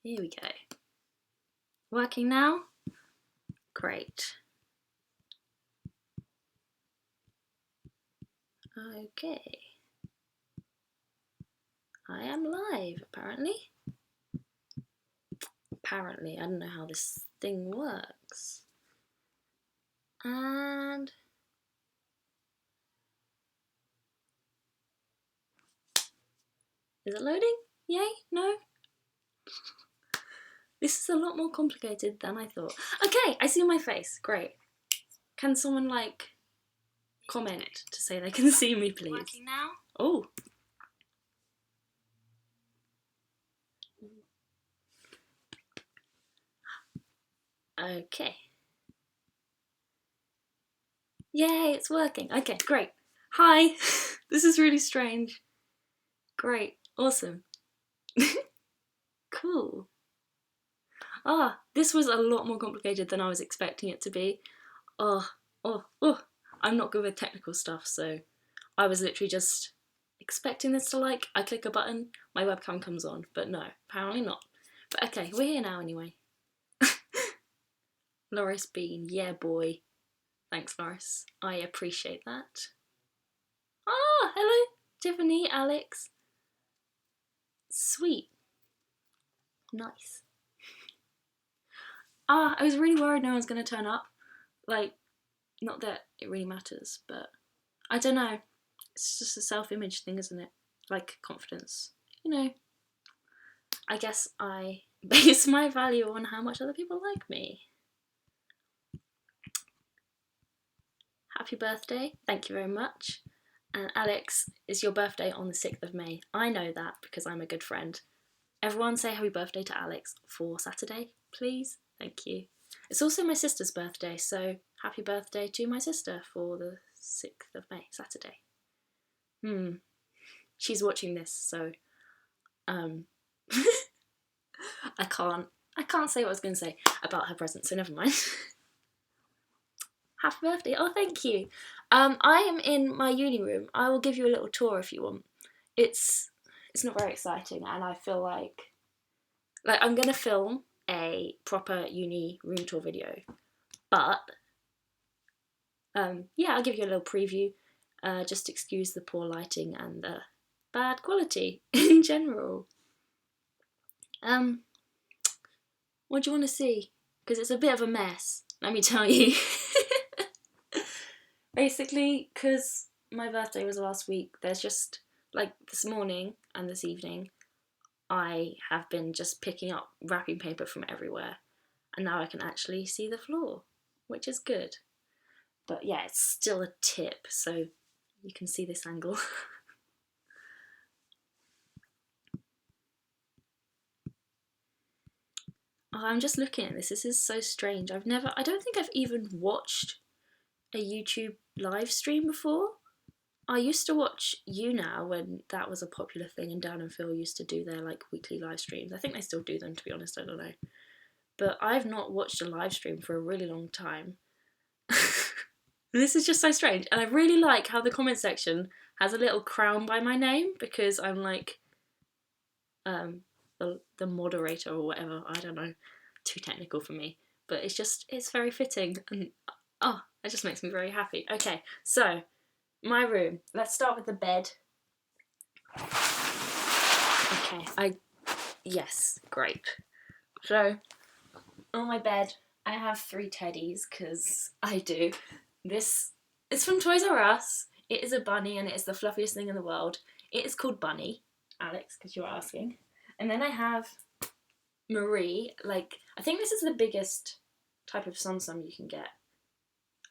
Here we go. Working now? Great. Okay. I am live, apparently. Apparently, I don't know how this thing works. And... is it loading? Yay? No? This is a lot more complicated than I thought. Okay, I see my face. Great. Can someone, like, comment to say they can see me, please? Working now? Oh. Okay. Yay, it's working. Okay, great. Hi. This is really strange. Great. Awesome. Cool. This was a lot more complicated than I was expecting it to be. I'm not good with technical stuff, so I was literally just expecting this to, like, I click a button, my webcam comes on, but no, apparently not. But okay, we're here now anyway. Loris Bean, yeah boy. Thanks, Loris. I appreciate that. Hello, Tiffany, Alex. Sweet. Nice. I was really worried no one's going to turn up. Like, not that it really matters, but I don't know. It's just a self-image thing, isn't it? Like confidence. You know, I guess I base my value on how much other people like me. Happy birthday. Thank you very much. And Alex, it's your birthday on the 6th of May. I know that because I'm a good friend. Everyone say happy birthday to Alex for Saturday, please. Thank you. It's also my sister's birthday, so happy birthday to my sister for the 6th of May, Saturday. She's watching this, so I can't say what I was going to say about her present, so never mind. Happy birthday. Oh, thank you. I am in my uni room. I will give you a little tour if you want. It's not very exciting, and I feel like I'm going to film a proper uni room tour video, but yeah, I'll give you a little preview. Just excuse the poor lighting and the bad quality in general. What do you want to see? Because it's a bit of a mess, let me tell you. Basically, because my birthday was last week, there's just, like, this morning and this evening, I have been just picking up wrapping paper from everywhere, and now I can actually see the floor, which is good. But yeah, it's still a tip, so you can see this angle. I'm just looking at this. This is so strange. I don't think I've even watched a YouTube live stream before. I used to watch You Now when that was a popular thing, and Dan and Phil used to do their, like, weekly live streams. I think they still do them, to be honest, I don't know. But I've not watched a live stream for a really long time. This is just so strange. And I really like how the comment section has a little crown by my name, because I'm like the moderator or whatever. I don't know. Too technical for me. But it's very fitting. And that just makes me very happy. Okay, so my room. Let's start with the bed. Okay, yes, great. So, on my bed, I have 3 teddies, because I do. This is from Toys R Us. It is a bunny, and it is the fluffiest thing in the world. It is called Bunny, Alex, because you're asking. And then I have Marie. Like, I think this is the biggest type of Tsum Tsum you can get.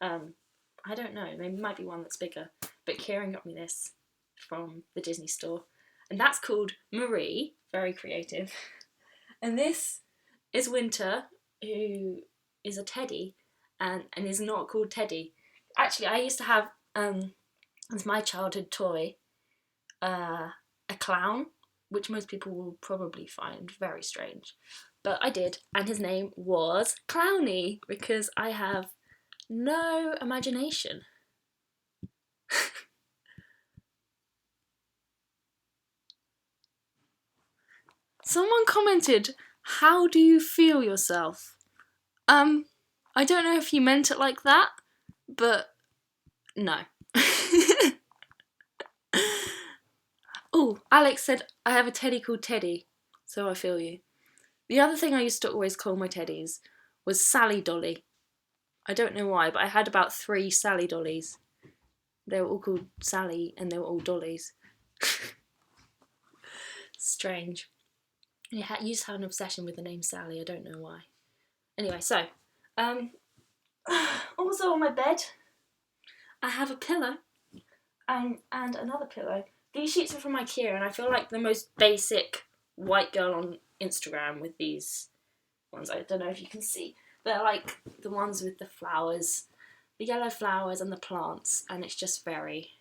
I don't know, there might be one that's bigger, but Kieran got me this from the Disney store, and that's called Marie, very creative. And this is Winter, who is a teddy, and is not called Teddy. Actually, I used to have, as my childhood toy, a clown, which most people will probably find very strange, but I did, and his name was Clowny, because I have no imagination. Someone commented, how do you feel yourself? I don't know if you meant it like that, but no. Oh, Alex said, I have a teddy called Teddy, so I feel you. The other thing I used to always call my teddies was Sally Dolly. I don't know why, but I had about 3 Sally Dollies. They were all called Sally and they were all dollies. Strange. I used to have an obsession with the name Sally, I don't know why. Anyway, so, also on my bed, I have a pillow and another pillow. These sheets are from IKEA and I feel like the most basic white girl on Instagram with these ones. I don't know if you can see. They're like the ones with the flowers, the yellow flowers and the plants, and it's just very,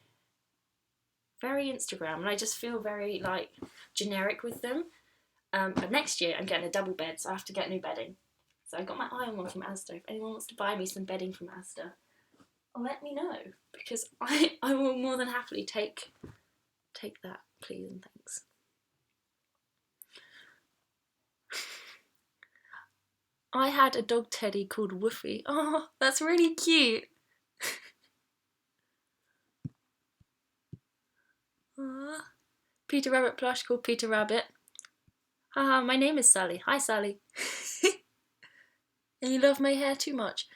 very Instagram, and I just feel very like generic with them. But next year I'm getting a double bed, so I have to get new bedding. So I got my eye on one from Asda. If anyone wants to buy me some bedding from Asda, let me know, because I will more than happily take that, please and thanks. I had a dog teddy called Woofy. Oh, that's really cute. Peter Rabbit plush called Peter Rabbit. Haha, my name is Sally. Hi, Sally. And you love my hair too much.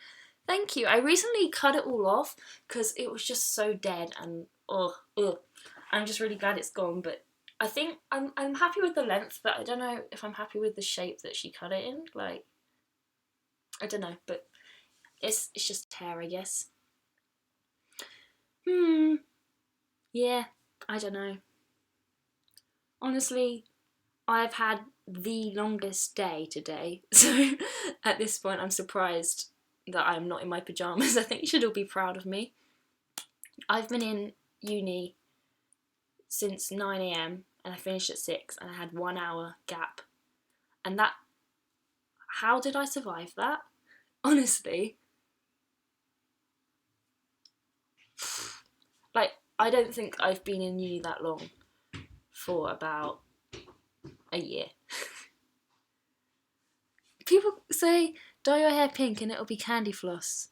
Thank you. I recently cut it all off because it was just so dead and ugh. I'm just really glad it's gone, but I think I'm happy with the length, but I don't know if I'm happy with the shape that she cut it in. Like, I don't know, but it's just hair, I guess. Yeah, I don't know. Honestly, I've had the longest day today, so at this point I'm surprised that I'm not in my pyjamas. I think you should all be proud of me. I've been in uni since 9 a.m. and I finished at 6 and I had 1 hour gap. And that, how did I survive that? Honestly. Like, I don't think I've been in uni that long for about a year. People say, dye your hair pink and it'll be candy floss.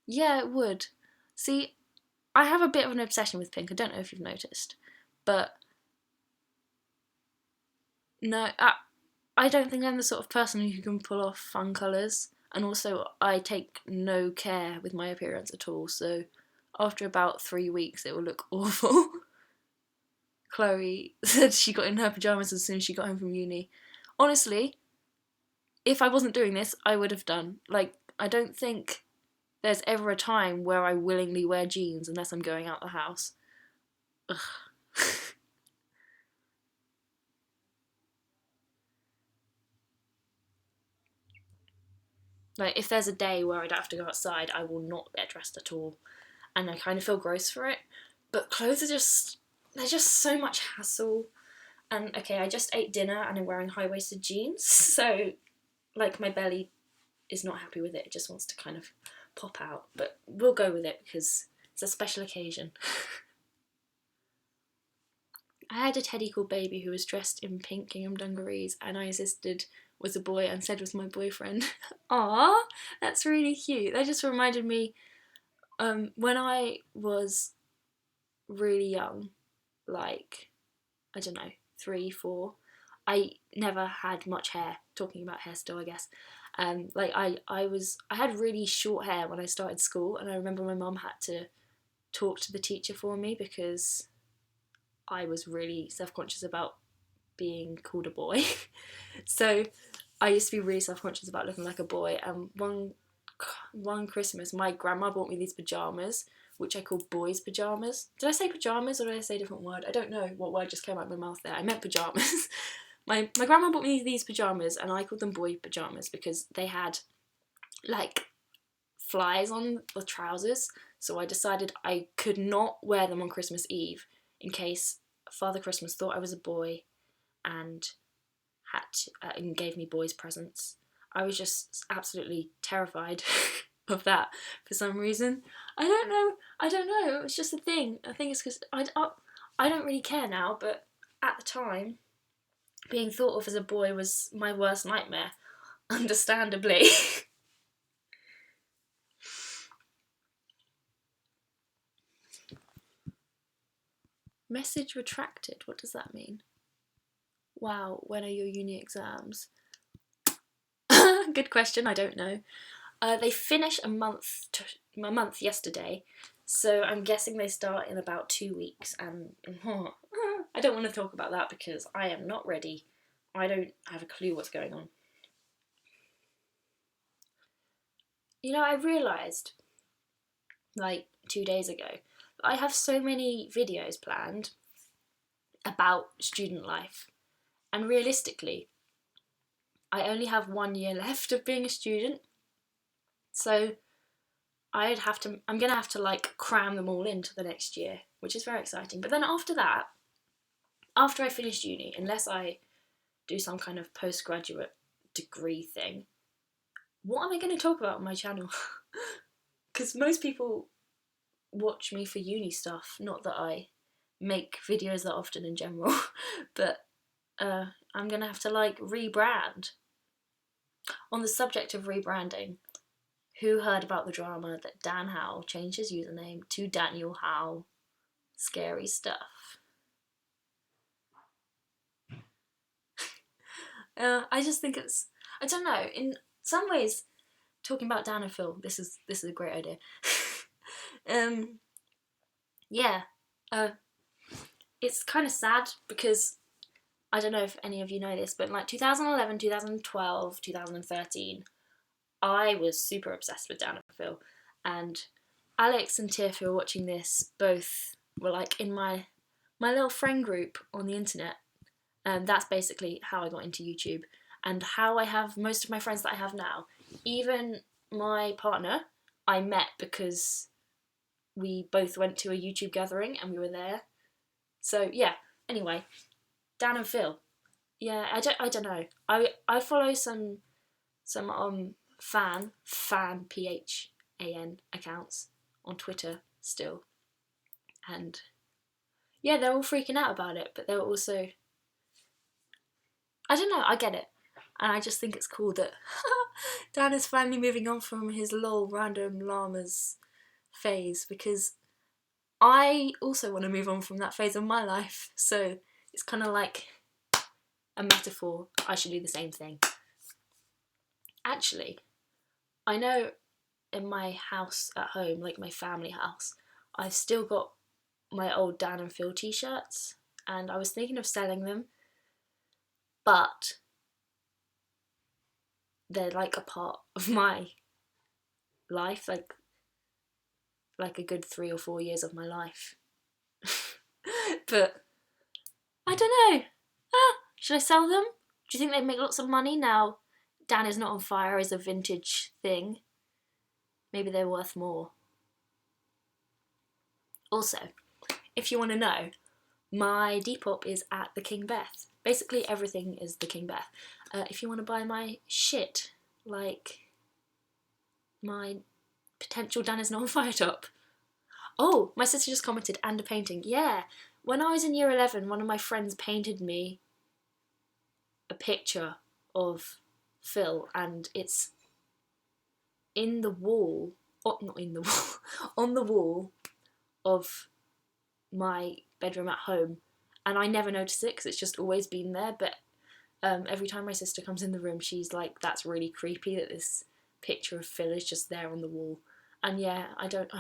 Yeah, it would. See, I have a bit of an obsession with pink. I don't know if you've noticed. But no, I don't think I'm the sort of person who can pull off fun colours. And also, I take no care with my appearance at all. So after about 3 weeks, it will look awful. Chloe said she got in her pyjamas as soon as she got home from uni. Honestly, if I wasn't doing this, I would have done. Like, I don't think there's ever a time where I willingly wear jeans unless I'm going out the house. Ugh. Like, if there's a day where I don't have to go outside, I will not get dressed at all. And I kind of feel gross for it. But clothes are they're just so much hassle. And, okay, I just ate dinner and I'm wearing high-waisted jeans. So, like, my belly is not happy with it. It just wants to kind of pop out. But we'll go with it because it's a special occasion. I had a teddy called Baby who was dressed in pink gingham dungarees and I insisted was a boy and said was my boyfriend. Aww, that's really cute. That just reminded me, when I was really young, like, I don't know, 3, 4, I never had much hair, talking about hair still, I guess. Like, I had really short hair when I started school, and I remember my mum had to talk to the teacher for me because I was really self-conscious about being called a boy. So I used to be really self-conscious about looking like a boy, and one Christmas my grandma bought me these pyjamas which I called boys' pyjamas. Did I say pyjamas or did I say a different word? I don't know what word just came out of my mouth there. I meant pyjamas. My grandma bought me these pyjamas and I called them boy pyjamas because they had like flies on the trousers, so I decided I could not wear them on Christmas Eve in case Father Christmas thought I was a boy and and gave me boys' presents. I was just absolutely terrified of that for some reason. I don't know. It's just a thing. I think it's because I don't really care now, but at the time, being thought of as a boy was my worst nightmare, understandably. Message retracted, what does that mean? Wow, when are your uni exams? Good question, I don't know. They finish a month yesterday, so I'm guessing they start in about 2 weeks, and I don't want to talk about that because I am not ready. I don't have a clue what's going on. You know, I realised, like 2 days ago, that I have so many videos planned about student life, and realistically, I only have 1 year left of being a student, so I'm gonna have to like cram them all into the next year, which is very exciting. But then after that, after I finish uni, unless I do some kind of postgraduate degree thing, what am I going to talk about on my channel? Because most people watch me for uni stuff, not that I make videos that often in general, but I'm going to have to like rebrand. On the subject of rebranding, who heard about the drama that Dan Howe changed his username to Daniel Howe? Scary stuff. I just think I don't know, in some ways, talking about Dan and Phil, this is a great idea. Yeah, it's kind of sad because I don't know if any of you know this, but in like 2011, 2012, 2013, I was super obsessed with Dan and Phil, and Alex and Tiff, who are watching this, both were like in my little friend group on the internet. That's basically how I got into YouTube and how I have most of my friends that I have now. Even my partner, I met because we both went to a YouTube gathering and we were there. So yeah, anyway, Dan and Phil. Yeah, I don't know. I follow some fan PHAN accounts on Twitter still. And yeah, they're all freaking out about it, but they're also, I don't know, I get it. And I just think it's cool that Dan is finally moving on from his lol random llamas phase, because I also want to move on from that phase of my life. So it's kind of like a metaphor. I should do the same thing. Actually, I know in my house at home, like my family house, I've still got my old Dan and Phil t-shirts, and I was thinking of selling them, but they're like a part of my life, like a good 3 or 4 years of my life. But I don't know. Should I sell them? Do you think they'd make lots of money now Dan is Not on Fire is a vintage thing? Maybe they're worth more. Also, if you want to know, my Depop is at TheKingBeth. Basically everything is TheKingBeth. If you want to buy my shit, like my potential Dan is Not on Fire top. Oh, my sister just commented, and a painting. Yeah, when I was in year 11, one of my friends painted me a picture of Phil, and it's in the wall, not in the wall, on the wall of my bedroom at home, and I never noticed it because it's just always been there, but every time my sister comes in the room, she's like, that's really creepy that this picture of Phil is just there on the wall. And yeah, I don't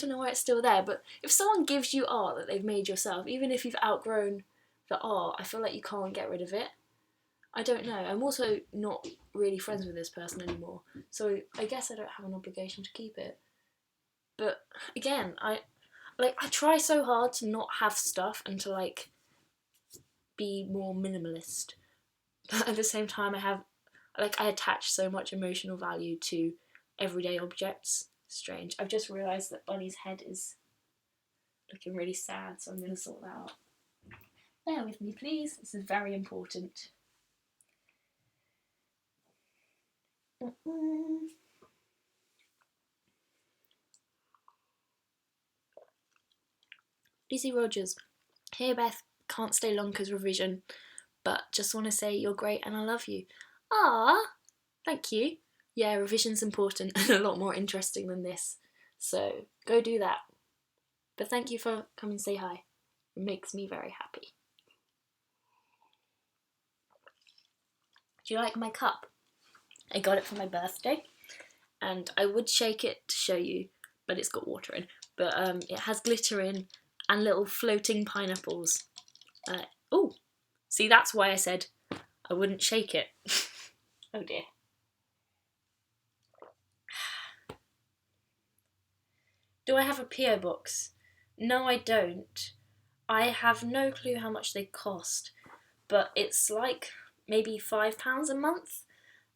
know why it's still there, but if someone gives you art that they've made yourself, even if you've outgrown the art, I feel like you can't get rid of it. I don't know. I'm also not really friends with this person anymore, so I guess I don't have an obligation to keep it. But again, I try so hard to not have stuff and to like be more minimalist. But at the same time, I attach so much emotional value to everyday objects. Strange. I've just realised that Bunny's head is looking really sad, so I'm going to sort that out. Bear with me, please. This is very important. Lizzie Rogers. Hey Beth, can't stay long because revision. but just want to say you're great and I love you. Ah, thank you. Yeah, revision's important and a lot more interesting than this. So go do that. But thank you for coming to say hi. It makes me very happy. Do you like my cup? I got it for my birthday, and I would shake it to show you, but it's got water in. But it has glitter in and little floating pineapples. Oh, see, that's why I said I wouldn't shake it. Oh dear. Do I have a PO box? No, I don't. I have no clue how much they cost, but it's like maybe £5 a month,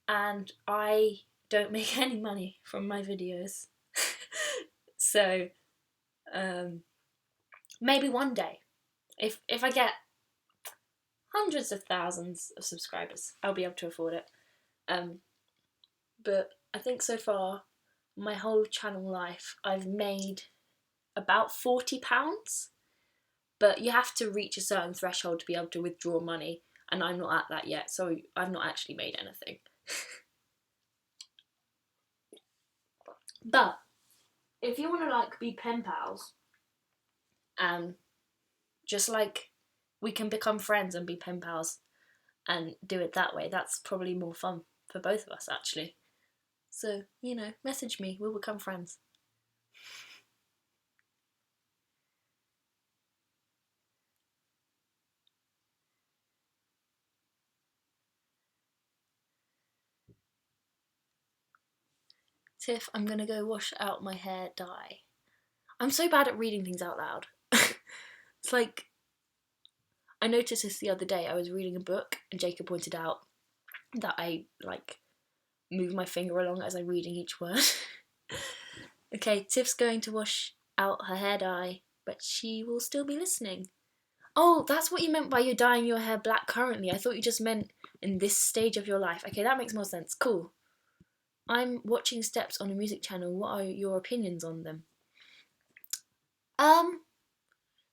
and I don't make any money from my videos. So maybe one day, if I get hundreds of thousands of subscribers, I'll be able to afford it. But I think so far, my whole channel life, I've made about £40, but you have to reach a certain threshold to be able to withdraw money, and I'm not at that yet, so I've not actually made anything. But if you want to like be pen pals, just like we can become friends and be pen pals and do it that way, that's probably more fun for both of us actually. So, you know, message me, we'll become friends. Tiff, I'm gonna go wash out my hair dye. I'm so bad at reading things out loud. It's like, I noticed this the other day. I was reading a book and Jacob pointed out that I like move my finger along as I'm reading each word. Okay, Tiff's going to wash out her hair dye, but she will still be listening. Oh, that's what you meant by you're dyeing your hair black currently. I thought you just meant in this stage of your life. Okay, that makes more sense. Cool. I'm watching Steps on a music channel. What are your opinions on them?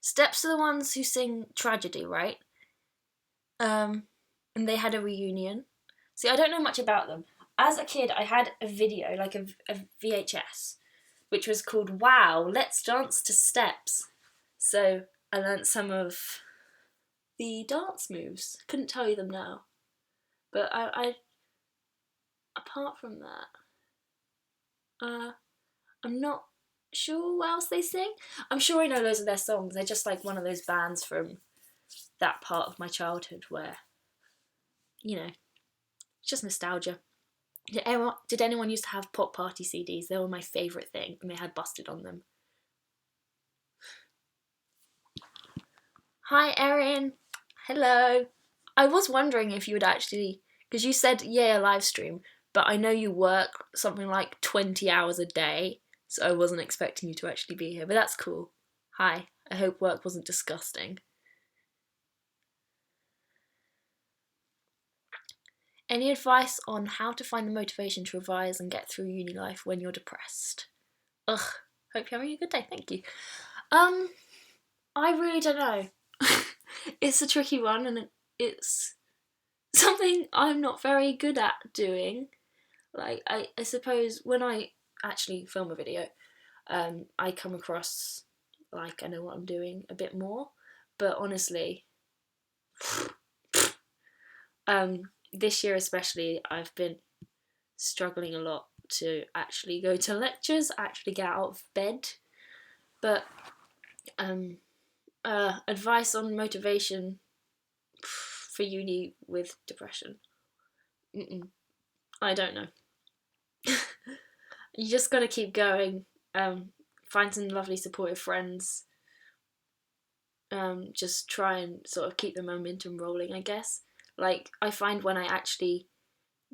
Steps are the ones who sing Tragedy, right? And they had a reunion. See, I don't know much about them. As a kid, I had a video, like a VHS, which was called Wow, Let's Dance to Steps. So I learnt some of the dance moves. Couldn't tell you them now. But I apart from that, I'm not sure what else they sing. I'm sure I know loads of their songs. They're just like one of those bands from that part of my childhood where, you know, it's just nostalgia. Did anyone used to have Pop Party CDs? They were my favourite thing, and they had Busted on them. Hi, Erin. Hello. I was wondering if you would actually, because you said, yeah, live stream, but I know you work something like 20 hours a day, so I wasn't expecting you to actually be here, but that's cool. Hi. I hope work wasn't disgusting. Any advice on how to find the motivation to revise and get through uni life when you're depressed? Ugh, hope you're having a good day, thank you. I really don't know. It's a tricky one, and it's something I'm not very good at doing. Like, I suppose when I actually film a video, I come across like I know what I'm doing a bit more, but honestly, this year especially, I've been struggling a lot to actually go to lectures, actually get out of bed. But advice on motivation for uni with depression. I don't know. You just gotta keep going. Find some lovely supportive friends. Just try and sort of keep the momentum rolling, I guess. Like, I find when I actually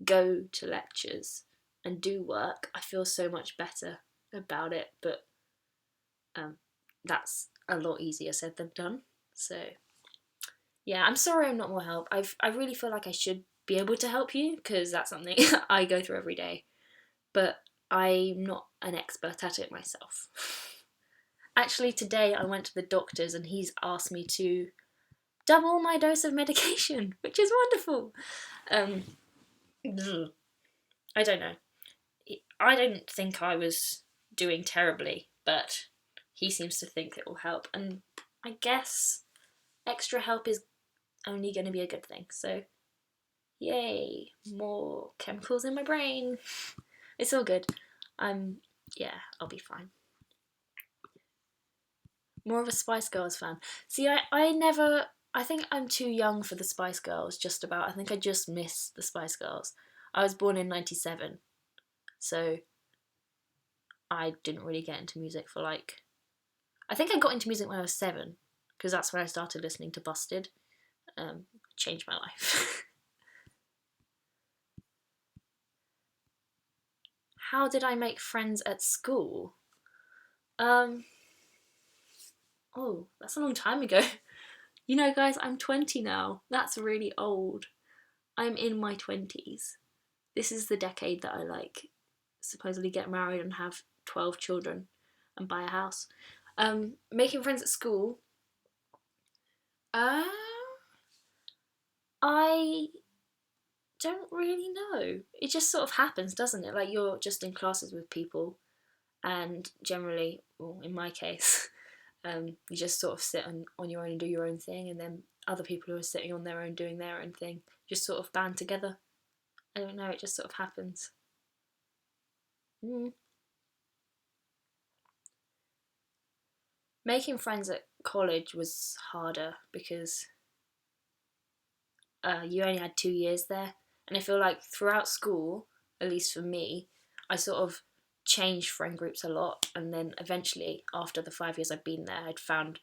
go to lectures and do work, I feel so much better about it, but that's a lot easier said than done. So yeah, I'm sorry I'm not more help. I really feel like I should be able to help you, because that's something I go through every day, but I'm not an expert at it myself. Actually, today I went to the doctor's and he's asked me to double my dose of medication, which is wonderful. I don't know. I don't think I was doing terribly, but he seems to think it will help. And I guess extra help is only going to be a good thing. So, yay, more chemicals in my brain. It's all good. Yeah, I'll be fine. More of a Spice Girls fan. See, I think I'm too young for the Spice Girls, just about. I think I just missed the Spice Girls. I was born in 97, so I didn't really get into music for I think I got into music when I was 7, because that's when I started listening to Busted. Changed my life. How did I make friends at school? Oh, that's a long time ago. You know, guys, I'm 20 now. That's really old. I'm in my 20s. This is the decade that I supposedly get married and have 12 children and buy a house. Making friends at school. I don't really know. It just sort of happens, doesn't it? Like, you're just in classes with people, and generally, well, in my case, you just sort of sit on your own and do your own thing, and then other people who are sitting on their own doing their own thing just sort of band together. I don't know, it just sort of happens. Making friends at college was harder because you only had 2 years there, and I feel like throughout school, at least for me, I sort of changed friend groups a lot, and then eventually, after the 5 years I'd been there, I'd found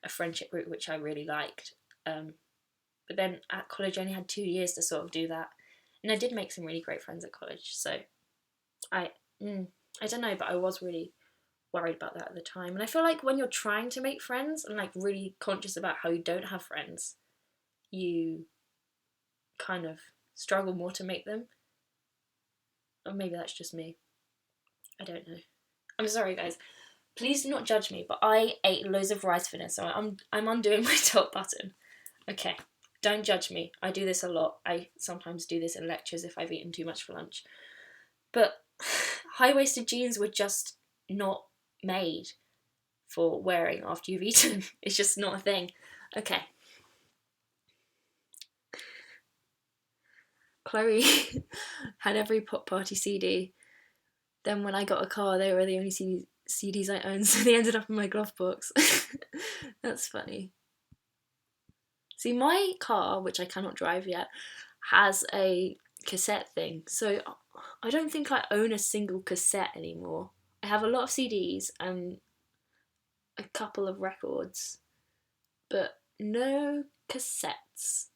a friendship group which I really liked. But then at college, I only had 2 years to sort of do that, and I did make some really great friends at college. So I don't know, but I was really worried about that at the time. And I feel like when you're trying to make friends and really conscious about how you don't have friends, you kind of struggle more to make them. Or maybe that's just me. I don't know. I'm sorry, guys. Please do not judge me, but I ate loads of rice for dinner, so I'm undoing my top button. Okay, don't judge me. I do this a lot. I sometimes do this in lectures if I've eaten too much for lunch. But high-waisted jeans were just not made for wearing after you've eaten. It's just not a thing. Okay. Chloe had every Pop Party CD. Then when I got a car, they were the only CDs I owned, so they ended up in my glove box. That's funny. See, my car, which I cannot drive yet, has a cassette thing, so I don't think I own a single cassette anymore. I have a lot of CDs and a couple of records, but no cassettes.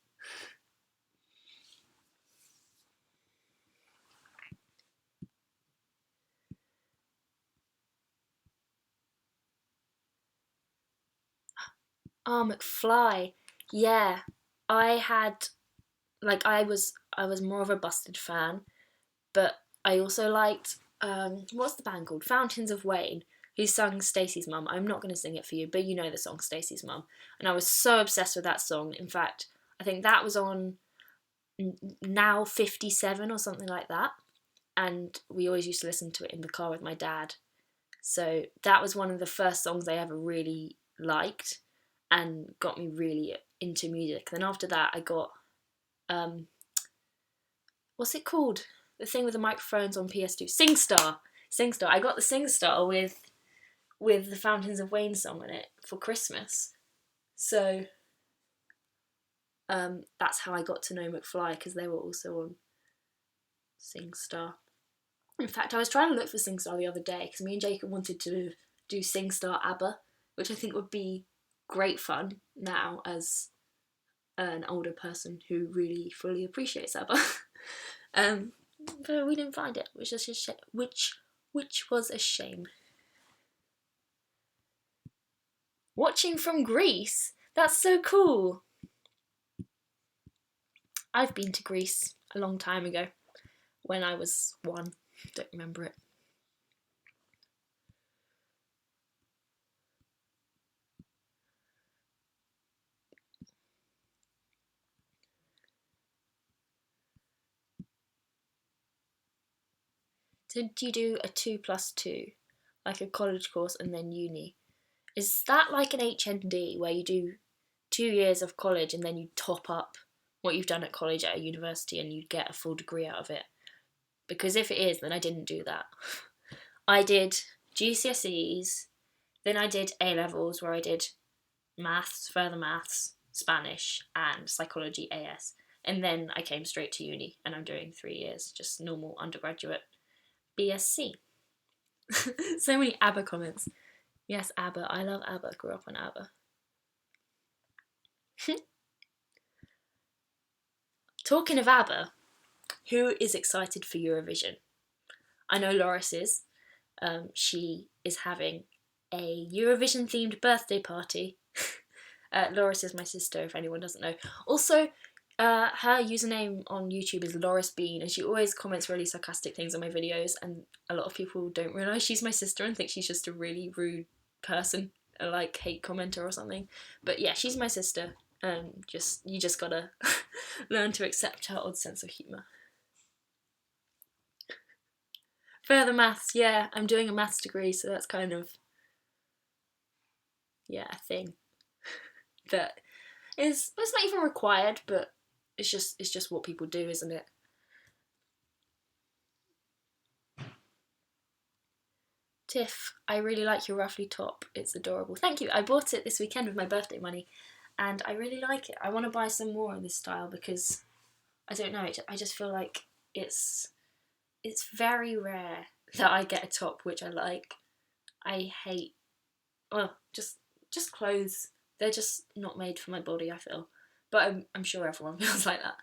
Oh, McFly. Yeah. I had I was more of a Busted fan, but I also liked what's the band called? Fountains of Wayne, who sung Stacey's Mum. I'm not going to sing it for you, but you know the song Stacey's Mum. And I was so obsessed with that song. In fact, I think that was on Now 57 or something like that. And we always used to listen to it in the car with my dad. So that was one of the first songs I ever really liked and got me really into music. Then after that, I got what's it called? The thing with the microphones on PS2. SingStar. SingStar. I got the SingStar with the Fountains of Wayne song in it for Christmas. So that's how I got to know McFly, because they were also on SingStar. In fact, I was trying to look for SingStar the other day because me and Jacob wanted to do SingStar ABBA, which I think would be great fun now as an older person who really fully appreciates ABBA. But we didn't find it, which was a shame. Watching from Greece? That's so cool. I've been to Greece a long time ago, when I was 1. Don't remember it. So do you do a 2+2, like a college course and then uni? Is that like an HND where you do 2 years of college and then you top up what you've done at college at a university and you get a full degree out of it? Because if it is, then I didn't do that. I did GCSEs, then I did A-levels where I did maths, further maths, Spanish and psychology AS. And then I came straight to uni and I'm doing 3 years, just normal undergraduate BSc. So many ABBA comments. Yes, ABBA. I love ABBA. Grew up on ABBA. Talking of ABBA, who is excited for Eurovision? I know Loris is. She is having a Eurovision themed birthday party. Loris is my sister, if anyone doesn't know. Also, her username on YouTube is Loris Bean, and she always comments really sarcastic things on my videos, and a lot of people don't realise she's my sister and think she's just a really rude person, a like hate commenter or something. But yeah, she's my sister. You just gotta learn to accept her odd sense of humour. Further maths, yeah, I'm doing a maths degree, so that's kind of, yeah, a thing that is, it's not even required, but it's just what people do, isn't it? Tiff, I really like your ruffly top. It's adorable. Thank you. I bought it this weekend with my birthday money, and I really like it. I want to buy some more in this style because, I don't know, I just feel like it's very rare that I get a top which I like. I hate, well, just clothes. They're just not made for my body, I feel. But I'm sure everyone feels like that.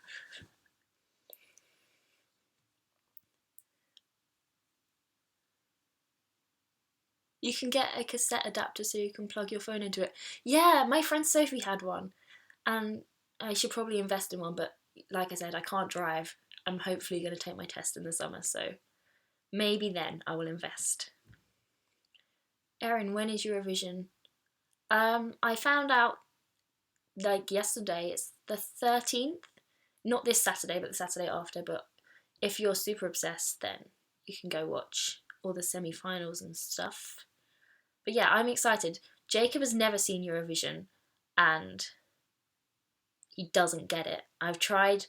You can get a cassette adapter so you can plug your phone into it. Yeah, my friend Sophie had one, and I should probably invest in one, but like I said, I can't drive. I'm hopefully going to take my test in the summer, so maybe then I will invest. Erin, when is Eurovision? I found out like yesterday. It's the 13th. Not this Saturday, but the Saturday after. But if you're super obsessed, then you can go watch all the semi-finals and stuff. But yeah, I'm excited. Jacob has never seen Eurovision, and he doesn't get it. I've tried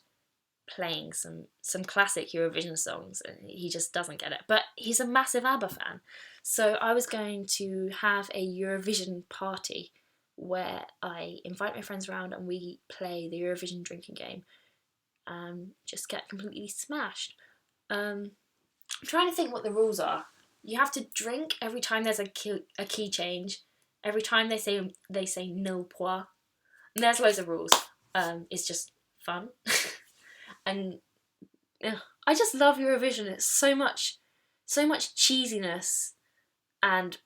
playing some classic Eurovision songs, and he just doesn't get it. But he's a massive ABBA fan, so I was going to have a Eurovision party where I invite my friends around and we play the Eurovision drinking game. Just get completely smashed. I'm trying to think what the rules are. You have to drink every time there's a key change. Every time they say nil pois. And there's loads of rules. It's just fun. And I just love Eurovision. It's so much cheesiness and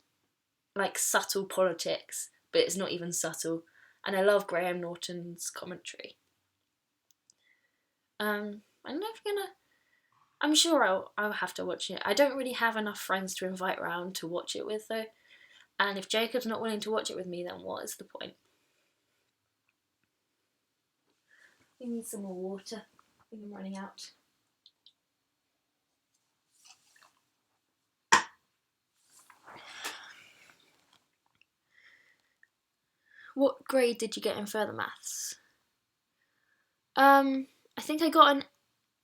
like subtle politics, but it's not even subtle. And I love Graham Norton's commentary. I'm never gonna. I'm sure I'll have to watch it. I don't really have enough friends to invite round to watch it with though. And if Jacob's not willing to watch it with me, then what is the point? We need some more water. I think I'm running out. What grade did you get in further maths? I think I got an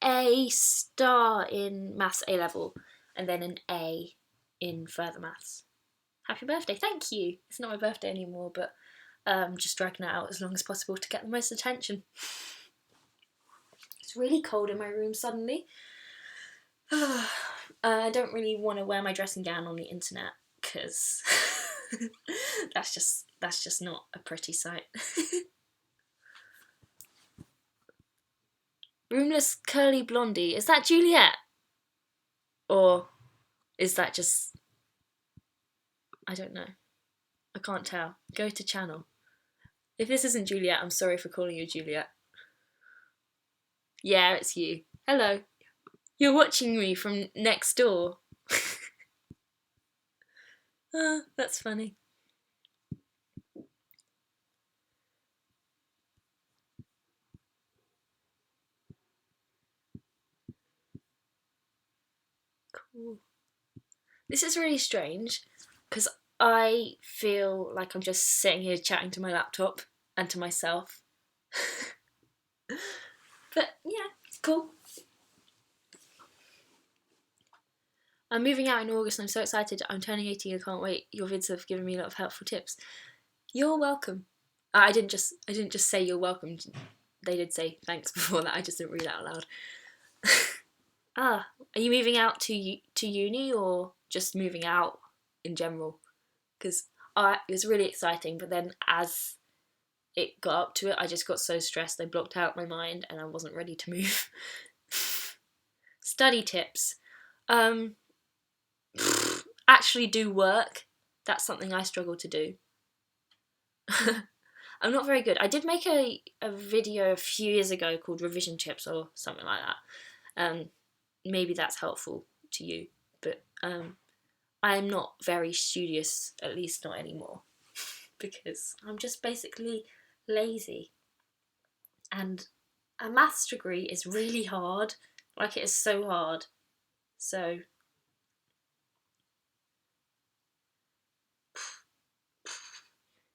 A star in maths A level and then an A in further maths. Happy birthday, thank you. It's not my birthday anymore, but just dragging it out as long as possible to get the most attention. It's really cold in my room suddenly. I don't really want to wear my dressing gown on the internet because that's just not a pretty sight. Roomless curly blondie, is that Juliet? Or is that just, I don't know. I can't tell. Go to channel. If this isn't Juliet, I'm sorry for calling you Juliet. Yeah, it's you. Hello. You're watching me from next door. That's funny. Ooh. This is really strange because I feel like I'm just sitting here chatting to my laptop and to myself. But yeah, it's cool. I'm moving out in August and I'm so excited. I'm turning 18, I can't wait. Your vids have given me a lot of helpful tips. You're welcome. I didn't just say you're welcome. They did say thanks before that. I just didn't read it out loud. Are you moving out to uni or just moving out in general? Because it was really exciting, but then as it got up to it, I just got so stressed. I blocked out my mind and I wasn't ready to move. Study tips. Actually do work. That's something I struggle to do. I'm not very good. I did make a video a few years ago called Revision Tips or something like that. Maybe that's helpful to you, but I'm not very studious, at least not anymore, because I'm just basically lazy. And a maths degree is really hard. Like, it is so hard. So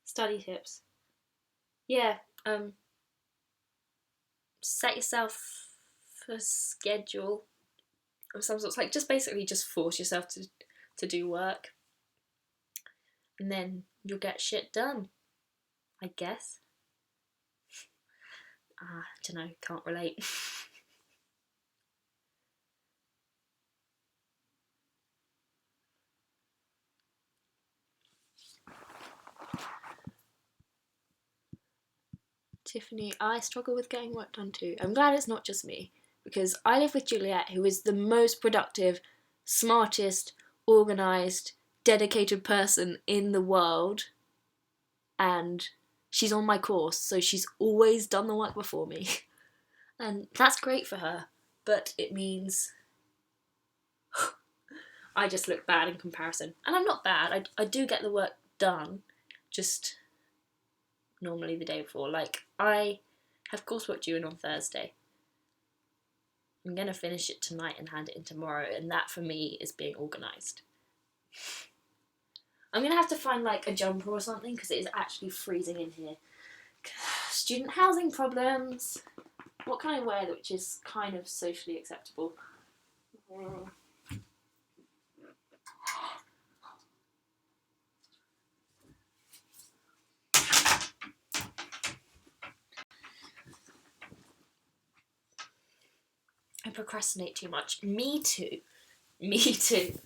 study tips. Yeah, set yourself a schedule of some sort. Like, just basically just force yourself to do work, and then you'll get shit done, I guess. I don't know, can't relate. Tiffany, I struggle with getting work done too. I'm glad it's not just me, because I live with Juliet, who is the most productive, smartest, organised, dedicated person in the world, and she's on my course, so she's always done the work before me. And that's great for her, but it means I just look bad in comparison. And I'm not bad, I do get the work done, just normally the day before. Like, I have coursework due in on Thursday. I'm going to finish it tonight and hand it in tomorrow, and that for me is being organised. I'm going to have to find like a jumper or something because it is actually freezing in here. Student housing problems. What can I wear which is kind of socially acceptable? I procrastinate too much. Me too. Me too.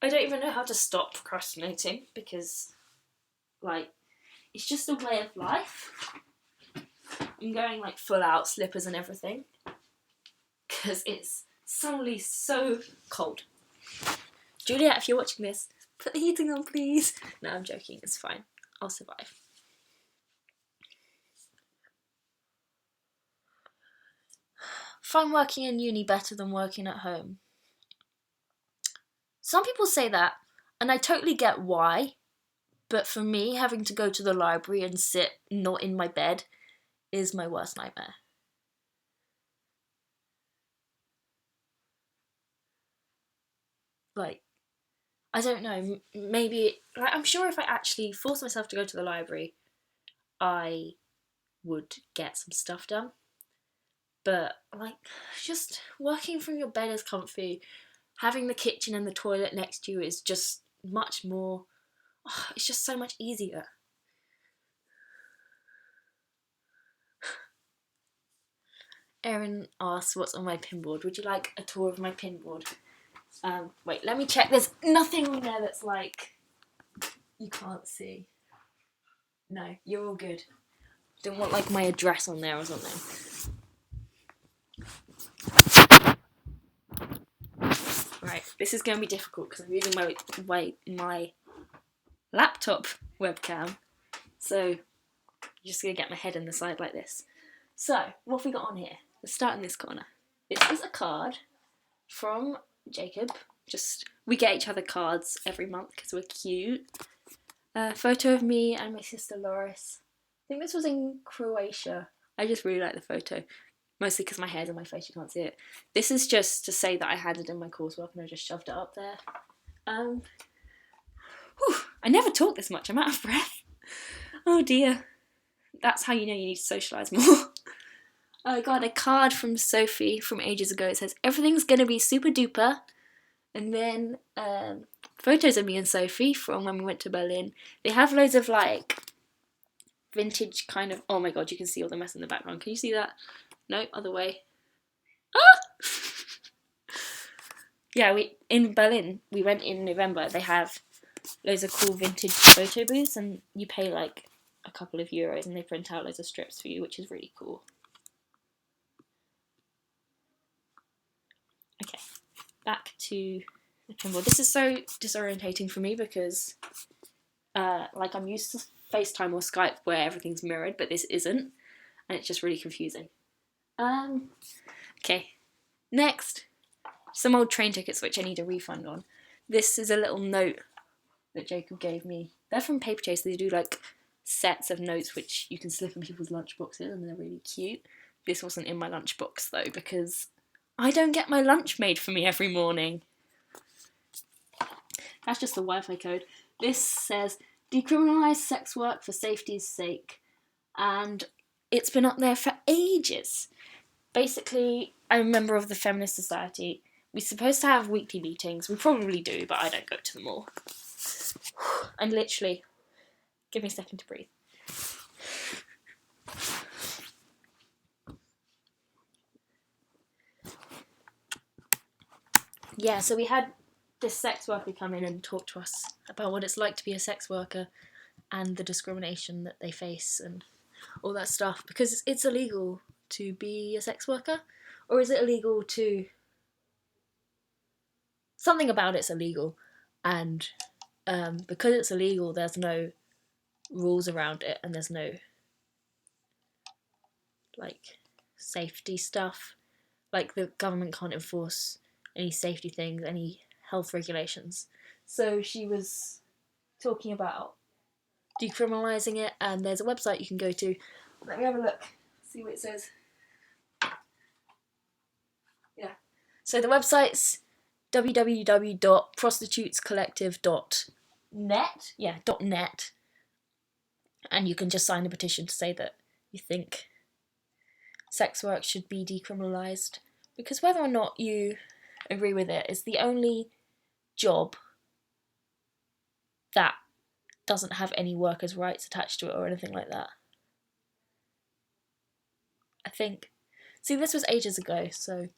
I don't even know how to stop procrastinating because, like, it's just a way of life. I'm going like full out slippers and everything because it's suddenly so cold. Juliet, if you're watching this, put the heating on, please. No, I'm joking. It's fine. I'll survive. Find working in uni better than working at home. Some people say that, and I totally get why, but for me, having to go to the library and sit not in my bed is my worst nightmare. Like, I don't know, maybe, like, I'm sure if I actually forced myself to go to the library, I would get some stuff done. But, like, just working from your bed is comfy. Having the kitchen and the toilet next to you is just much more, it's just so much easier. Erin asks what's on my pinboard. Would you like a tour of my pinboard? Wait, let me check. There's nothing on there that's like you can't see. No, you're all good. Don't want like my address on there or something. Right, this is going to be difficult because I'm using my laptop webcam. So I'm just going to get my head in the side like this. So, what have we got on here? Let's start in this corner. This is a card from Jacob. We get each other cards every month because we're cute. A photo of me and my sister Loris. I think this was in Croatia. I just really like the photo. Mostly because my hair's on my face, you can't see it. This is just to say that I had it in my coursework and I just shoved it up there. I never talk this much, I'm out of breath. Oh dear. That's how you know you need to socialise more. I got a card from Sophie from ages ago. It says, everything's gonna be super duper. And then photos of me and Sophie from when we went to Berlin. They have loads of like vintage kind of, oh my god, you can see all the mess in the background. Can you see that? No, other way. Ah! Yeah, in Berlin, we went in November. They have loads of cool vintage photo booths, and you pay like a couple of euros and they print out loads of strips for you, which is really cool. Okay, back to the pinboard. This is so disorientating for me because like I'm used to FaceTime or Skype where everything's mirrored, but this isn't, and it's just really confusing. Okay, next, some old train tickets which I need a refund on. This is a little note that Jacob gave me. They're from Paperchase. They do like sets of notes which you can slip in people's lunchboxes, and they're really cute. This wasn't in my lunchbox though because I don't get my lunch made for me every morning. That's just the Wi-Fi code. This says, decriminalise sex work for safety's sake. And it's been up there for ages. Basically, I'm a member of the Feminist Society. We're supposed to have weekly meetings. We probably do, but I don't go to them all. And literally, give me a second to breathe. Yeah, so we had this sex worker come in and talk to us about what it's like to be a sex worker and the discrimination that they face and all that stuff, because it's illegal to be a sex worker, or is it illegal to... Something about it's illegal, and because it's illegal there's no rules around it, and there's no like safety stuff, like the government can't enforce any safety things, any health regulations. So she was talking about decriminalising it, and there's a website you can go to. Let me have a look, see what it says. Yeah. So the website's www.prostitutescollective.net. Yeah, .net. And you can just sign a petition to say that you think sex work should be decriminalised. Because whether or not you agree with it is the only job that doesn't have any workers' rights attached to it or anything like that. I think. See, this was ages ago, so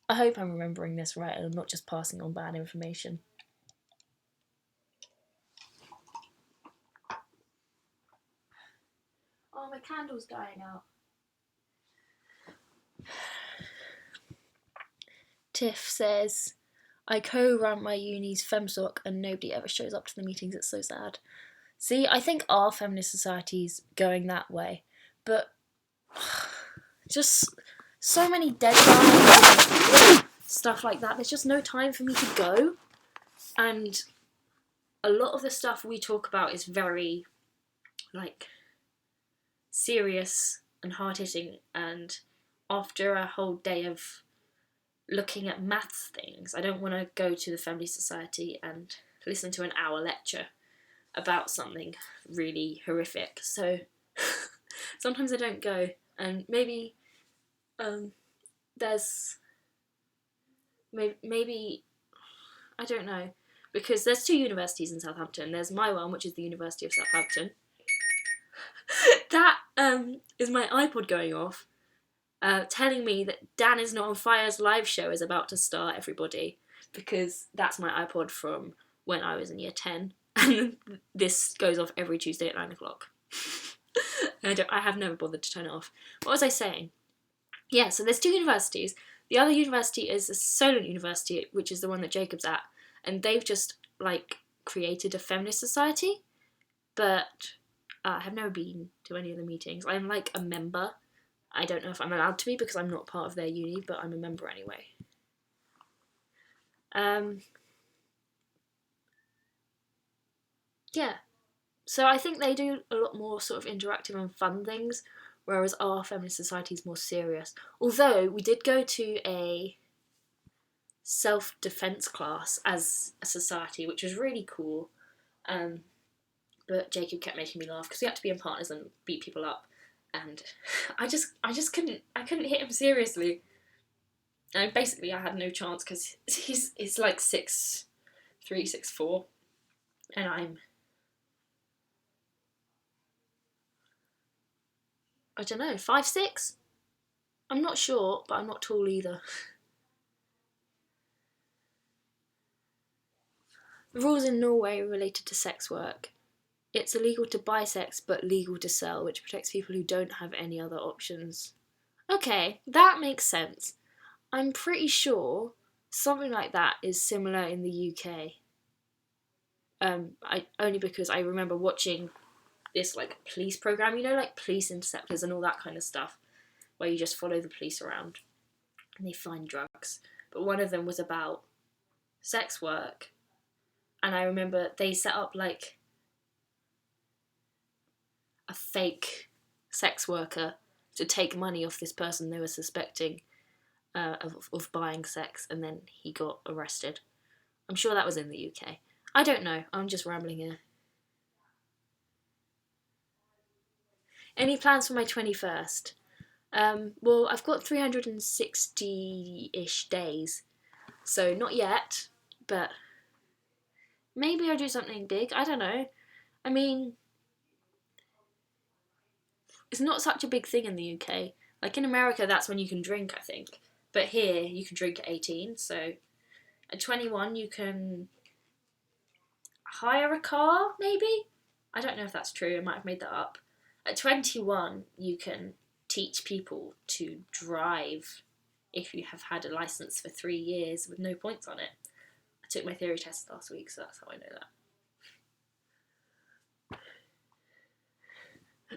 I hope I'm remembering this right and I'm not just passing on bad information. Oh, my candle's dying out. Tiff says, I co-run my uni's FemSoc and nobody ever shows up to the meetings, it's so sad. See, I think our feminist society's going that way, but just so many deadlines, stuff like that, there's just no time for me to go, and a lot of the stuff we talk about is very, like, serious and hard-hitting, and after a whole day of looking at maths things, I don't want to go to the Family Society and listen to an hour lecture about something really horrific. So sometimes I don't go, and maybe there's maybe I don't know, because there's two universities in Southampton. There's my one, which is the University of Southampton. That is my iPod going off, telling me that Dan is Not on Fire's live show is about to start, everybody, because that's my iPod from when I was in year 10, and this goes off every Tuesday at 9 o'clock. I have never bothered to turn it off. What was I saying? Yeah, so there's two universities. The other university is a Solent University, which is the one that Jacob's at, and they've just, like, created a feminist society, but I have never been to any of the meetings. I'm, like, a member. I don't know if I'm allowed to be because I'm not part of their uni, but I'm a member anyway. Yeah. So I think they do a lot more sort of interactive and fun things, whereas our feminist society is more serious. Although we did go to a self-defense class as a society, which was really cool. But Jacob kept making me laugh because we had to be in partners and beat people up, and I just couldn't hit him seriously. And basically I had no chance because he's like 6'3", 6'4", and I don't know, 5'6". I'm not short, but I'm not tall either. The rules in Norway are related to sex work. It's illegal to buy sex, but legal to sell, which protects people who don't have any other options. Okay, that makes sense. I'm pretty sure something like that is similar in the UK. Only because I remember watching this like police program, you know, like police interceptors and all that kind of stuff, where you just follow the police around and they find drugs. But one of them was about sex work, and I remember they set up like a fake sex worker to take money off this person they were suspecting of buying sex, and then he got arrested. I'm sure that was in the UK. I don't know, I'm just rambling here. Any plans for my 21st? Well, I've got 360-ish days, so not yet, but maybe I'll do something big, I don't know. I mean, it's not such a big thing in the UK. Like in America, that's when you can drink, I think. But here, you can drink at 18, so at 21 you can hire a car, maybe? I don't know if that's true, I might have made that up. At 21, you can teach people to drive if you have had a licence for 3 years with no points on it. I took my theory test last week, so that's how I know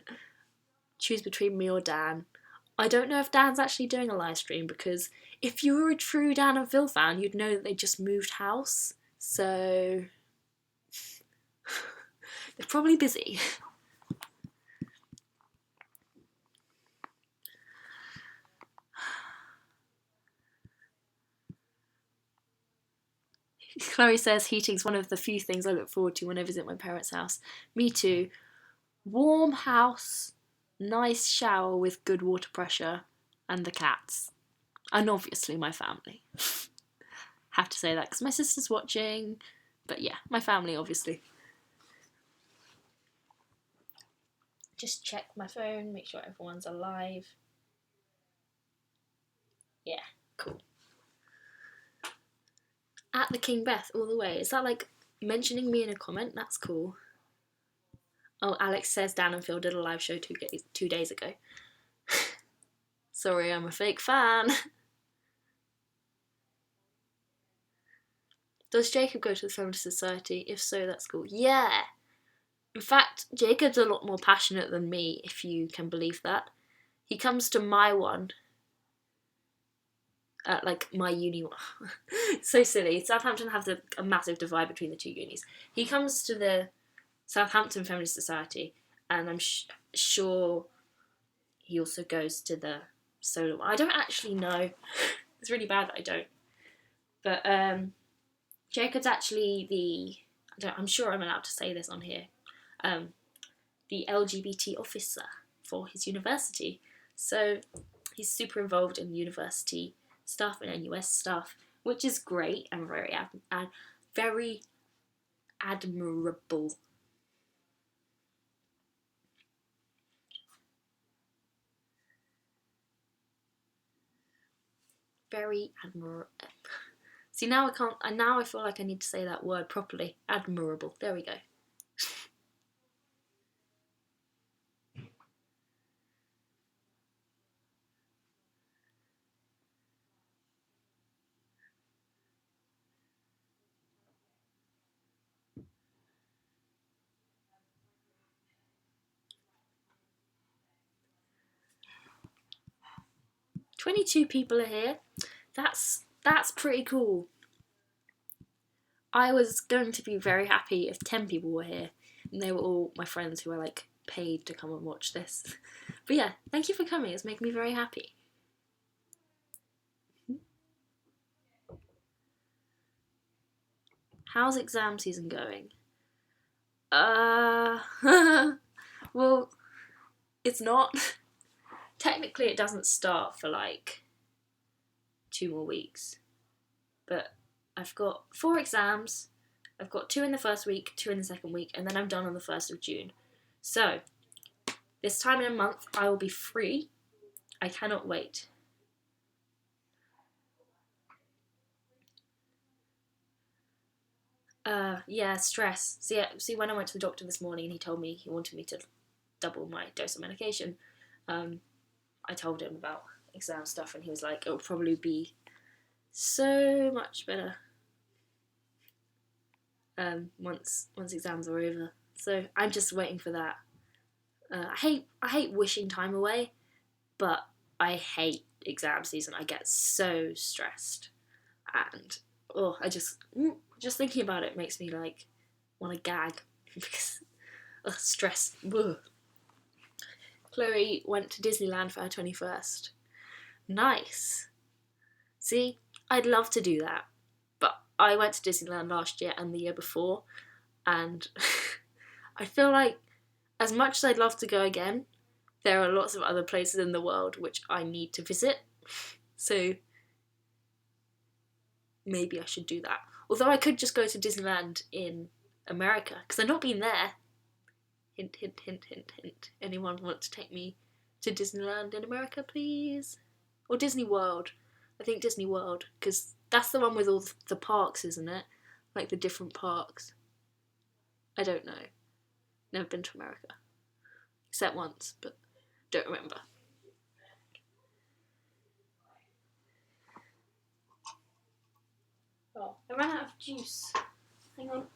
that. Choose between me or Dan. I don't know if Dan's actually doing a live stream, because if you were a true Dan and Phil fan, you'd know that they just moved house, so they're probably busy. Chloe says heating's one of the few things I look forward to when I visit my parents' house. Me too. Warm house, nice shower with good water pressure, and the cats. And obviously my family. Have to say that because my sister's watching. But yeah, my family, obviously. Just check my phone, make sure everyone's alive. Yeah, cool. At TheKingBeth all the way. Is that like mentioning me in a comment? That's cool. Oh, Alex says Dan and Phil did a live show 2 days ago. Sorry, I'm a fake fan. Does Jacob go to the Feminist Society? If so, that's cool. Yeah! In fact, Jacob's a lot more passionate than me, if you can believe that. He comes to my one. Like, my uni one. So silly. Southampton have a massive divide between the two unis. He comes to the Southampton Feminist Society, and I'm sure he also goes to the solo one. I don't actually know. It's really bad that I don't. But Jacob's actually I'm sure I'm allowed to say this on here, the LGBT officer for his university. So he's super involved in university stuff and NUS stuff, which is great and very admirable. Very admirable. See, now I can't. And now I feel like I need to say that word properly. Admirable. There we go. "22 people are here. That's pretty cool. I was going to be very happy if 10 people were here, and they were all my friends who were like paid to come and watch this. But yeah, thank you for coming. It's making me very happy. How's exam season going? Well, it's not. Technically, it doesn't start for like 2 more weeks. But I've got 4 exams. I've got 2 in the first week, 2 in the second week, and then I'm done on the 1st of June. So, this time in a month, I will be free. I cannot wait. Yeah, stress. See, when I went to the doctor this morning and he told me he wanted me to double my dose of medication, I told him about exam stuff and he was like, it'll probably be so much better once exams are over. So I'm just waiting for that. I hate wishing time away, but I hate exam season. I get so stressed, and I just thinking about it makes me like want to gag because stress. Ugh. Chloe went to Disneyland for her 21st. Nice. See, I'd love to do that, but I went to Disneyland last year and the year before, and I feel like as much as I'd love to go again, there are lots of other places in the world which I need to visit, so maybe I should do that. Although I could just go to Disneyland in America, because I've not been there. Hint, hint, hint, hint, hint. Anyone want to take me to Disneyland in America, please? Or Disney World. I think Disney World, because that's the one with all the parks, isn't it? Like the different parks. I don't know. Never been to America. Except once, but don't remember. Oh, I ran out of juice. Hang on.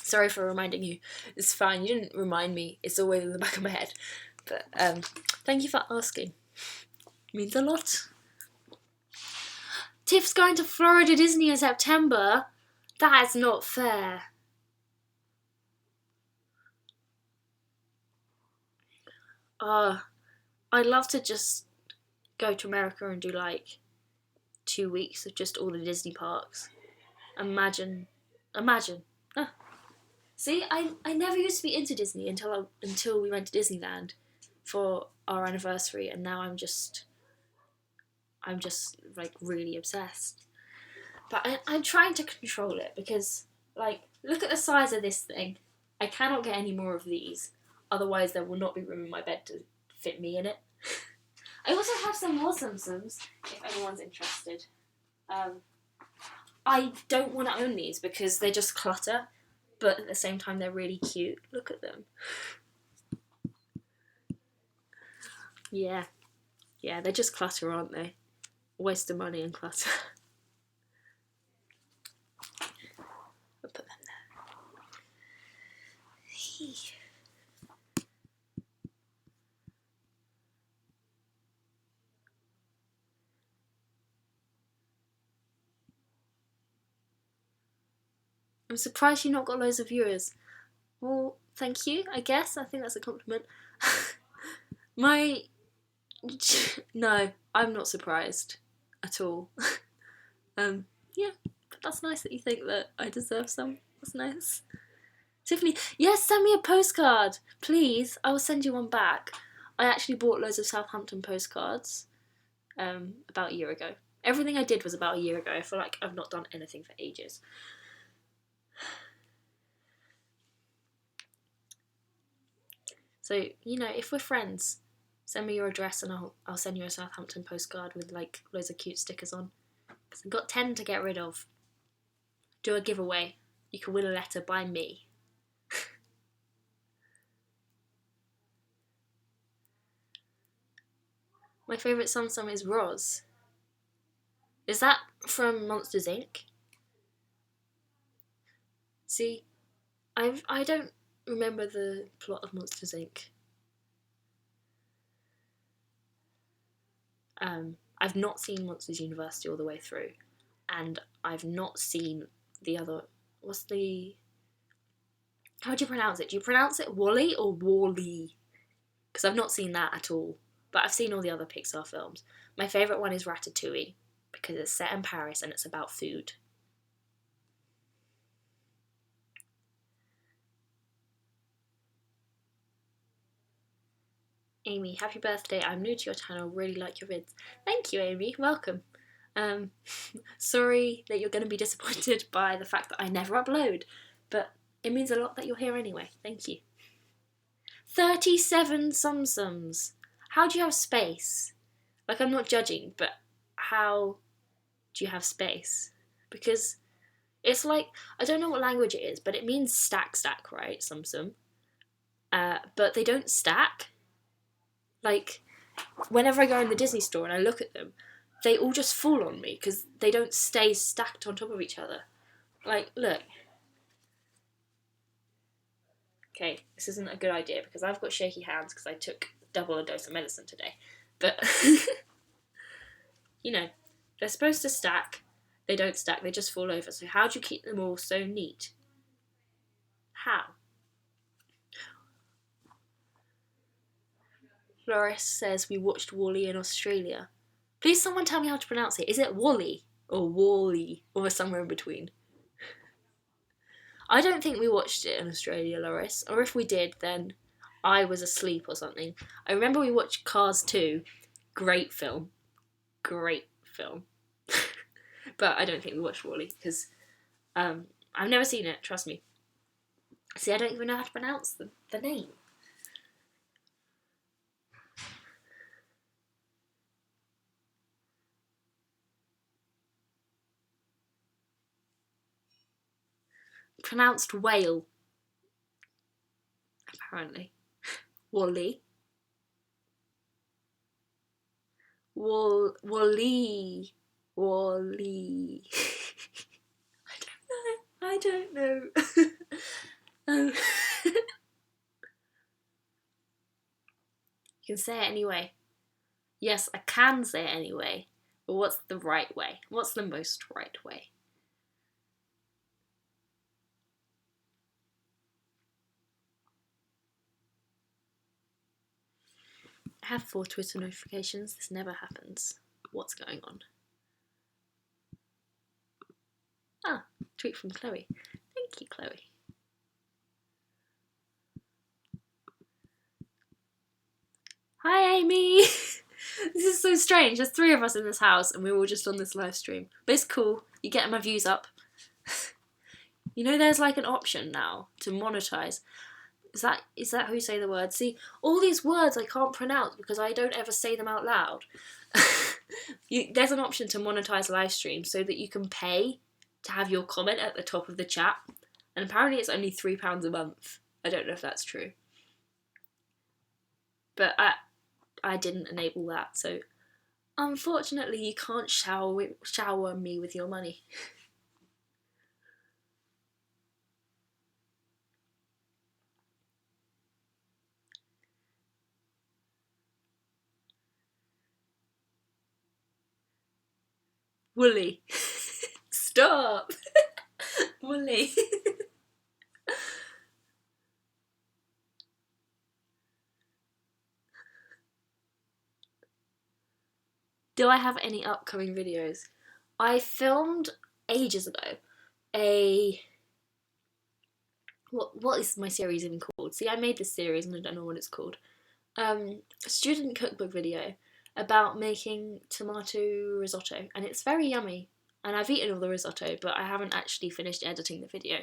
Sorry for reminding you. It's fine, you didn't remind me. It's always in the back of my head. But thank you for asking. It means a lot. Tiff's going to Florida Disney in September? That is not fair. I'd love to just go to America and do like 2 weeks of just all the Disney parks. Imagine. See, I never used to be into Disney until we went to Disneyland for our anniversary, and now I'm just like really obsessed. But I'm trying to control it because, like, look at the size of this thing. I cannot get any more of these, otherwise there will not be room in my bed to fit me in it. I also have some more Tsum Tsums, if anyone's interested. I don't want to own these because they just clutter, but at the same time they're really cute. Look at them. Yeah, they're just clutter, aren't they? A waste of money and clutter. I'll put them there. I'm surprised you've not got loads of viewers. Well, thank you, I guess. I think that's a compliment. No, I'm not surprised at all. Yeah, but that's nice that you think that I deserve some. That's nice. Tiffany, yes, send me a postcard, please. I will send you one back. I actually bought loads of Southampton postcards about a year ago. Everything I did was about a year ago. I feel like I've not done anything for ages. So, if we're friends, send me your address and I'll send you a Southampton postcard with like loads of cute stickers on. Because I've got 10 to get rid of. Do a giveaway. You can win a letter by me. My favourite Tsum Tsum is Roz. Is that from Monsters Inc? See, I don't remember the plot of Monsters Inc. I've not seen Monsters University all the way through, and I've not seen the other. What's the? How do you pronounce it? Do you pronounce it Wally or Wally? Because I've not seen that at all, but I've seen all the other Pixar films. My favourite one is Ratatouille because it's set in Paris and it's about food. Amy, happy birthday. I'm new to your channel, really like your vids. Thank you, Amy, welcome. Sorry that you're going to be disappointed by the fact that I never upload, but it means a lot that you're here anyway. Thank you. 37 sums. How do you have space? Like, I'm not judging, but how do you have space? Because it's like, I don't know what language it is, but it means stack, right? Sum. But they don't stack. Like, whenever I go in the Disney store and I look at them, they all just fall on me because they don't stay stacked on top of each other. Like, look. Okay, this isn't a good idea because I've got shaky hands because I took double a dose of medicine today. But, you know, they're supposed to stack. They don't stack, they just fall over. So how do you keep them all so neat? How? Loris says we watched Wall-E in Australia. Please someone tell me how to pronounce it. Is it Wall-E or Wall-E or somewhere in between? I don't think we watched it in Australia, Loris. Or if we did, then I was asleep or something. I remember we watched Cars 2. Great film. Great film. But I don't think we watched Wall-E because I've never seen it, trust me. See, I don't even know how to pronounce the name. Pronounced whale. Apparently. Wall-E. Wall-E. Wall-E. I don't know. You can say it anyway. Yes, I can say it anyway. But what's the right way? What's the most right way? I have 4 Twitter notifications. This never happens. What's going on? Ah, tweet from Chloe. Thank you, Chloe. Hi, Amy! This is so strange. There's 3 of us in this house and we're all just on this live stream. But it's cool. You're getting my views up. You know there's like an option now to monetize. Is that how you say the word? See, all these words I can't pronounce because I don't ever say them out loud. There's an option to monetize live streams so that you can pay to have your comment at the top of the chat. And apparently it's only £3 a month. I don't know if that's true. But I didn't enable that, so unfortunately you can't shower me with your money. Wooly. Stop! Wooly. Do I have any upcoming videos? I filmed ages ago what is my series even called? See, I made this series and I don't know what it's called. A student cookbook video about making tomato risotto, and it's very yummy. And I've eaten all the risotto, but I haven't actually finished editing the video.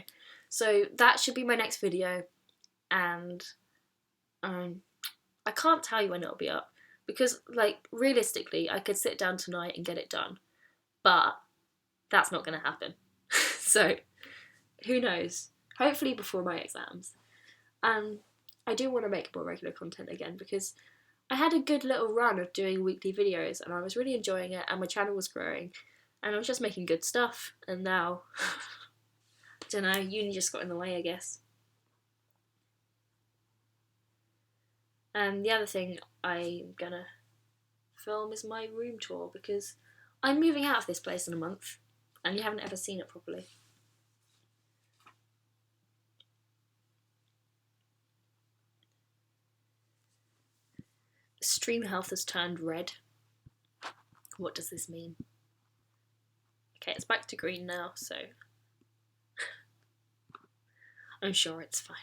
So that should be my next video, and I can't tell you when it'll be up, because, like, realistically, I could sit down tonight and get it done, but that's not going to happen. So, who knows? Hopefully before my exams. And I do want to make more regular content again, because I had a good little run of doing weekly videos and I was really enjoying it, and my channel was growing and I was just making good stuff, and now I don't know, uni just got in the way, I guess. And the other thing I'm gonna film is my room tour because I'm moving out of this place in a month and you haven't ever seen it properly. Stream health has turned red. What does this mean? Okay, it's back to green now, so I'm sure it's fine.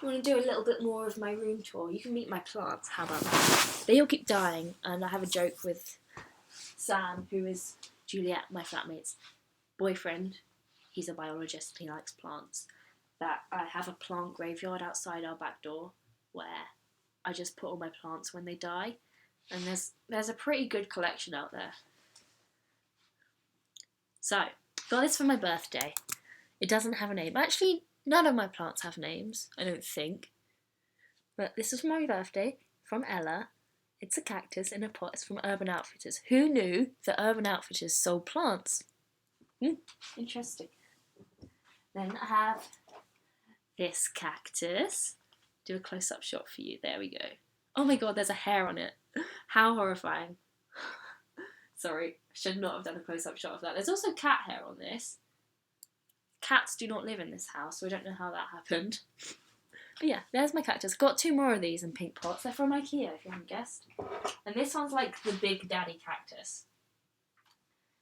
You want to do a little bit more of my room tour? You can meet my plants. How about that? They all keep dying, and I have a joke with Sam, who is Juliet, my flatmate's boyfriend. He's a biologist and he likes plants. That I have a plant graveyard outside our back door where I just put all my plants when they die, and there's a pretty good collection out there. So, got this for my birthday. It doesn't have a name. Actually, none of my plants have names, I don't think. But this is for my birthday, from Ella. It's a cactus in a pot. It's from Urban Outfitters. Who knew that Urban Outfitters sold plants? Interesting. Then I have this cactus. Do a close-up shot for you. There we go. Oh my god, there's a hair on it. How horrifying. Sorry, I should not have done a close-up shot of that. There's also cat hair on this. Cats do not live in this house, so I don't know how that happened. But yeah, there's my cactus. Got 2 more of these in pink pots. They're from IKEA, if you haven't guessed. And this one's like the Big Daddy cactus.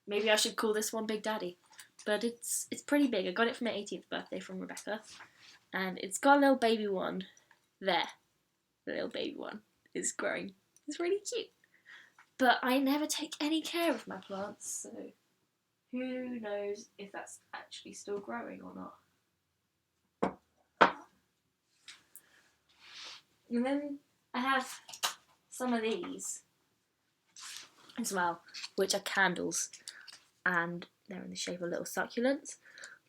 Maybe I should call this one Big Daddy. But it's pretty big. I got it for my 18th birthday from Rebecca. And it's got a little baby one there. The little baby one is growing. It's really cute. But I never take any care of my plants, so who knows if that's actually still growing or not. And then I have some of these as well, which are candles, and they're in the shape of little succulents,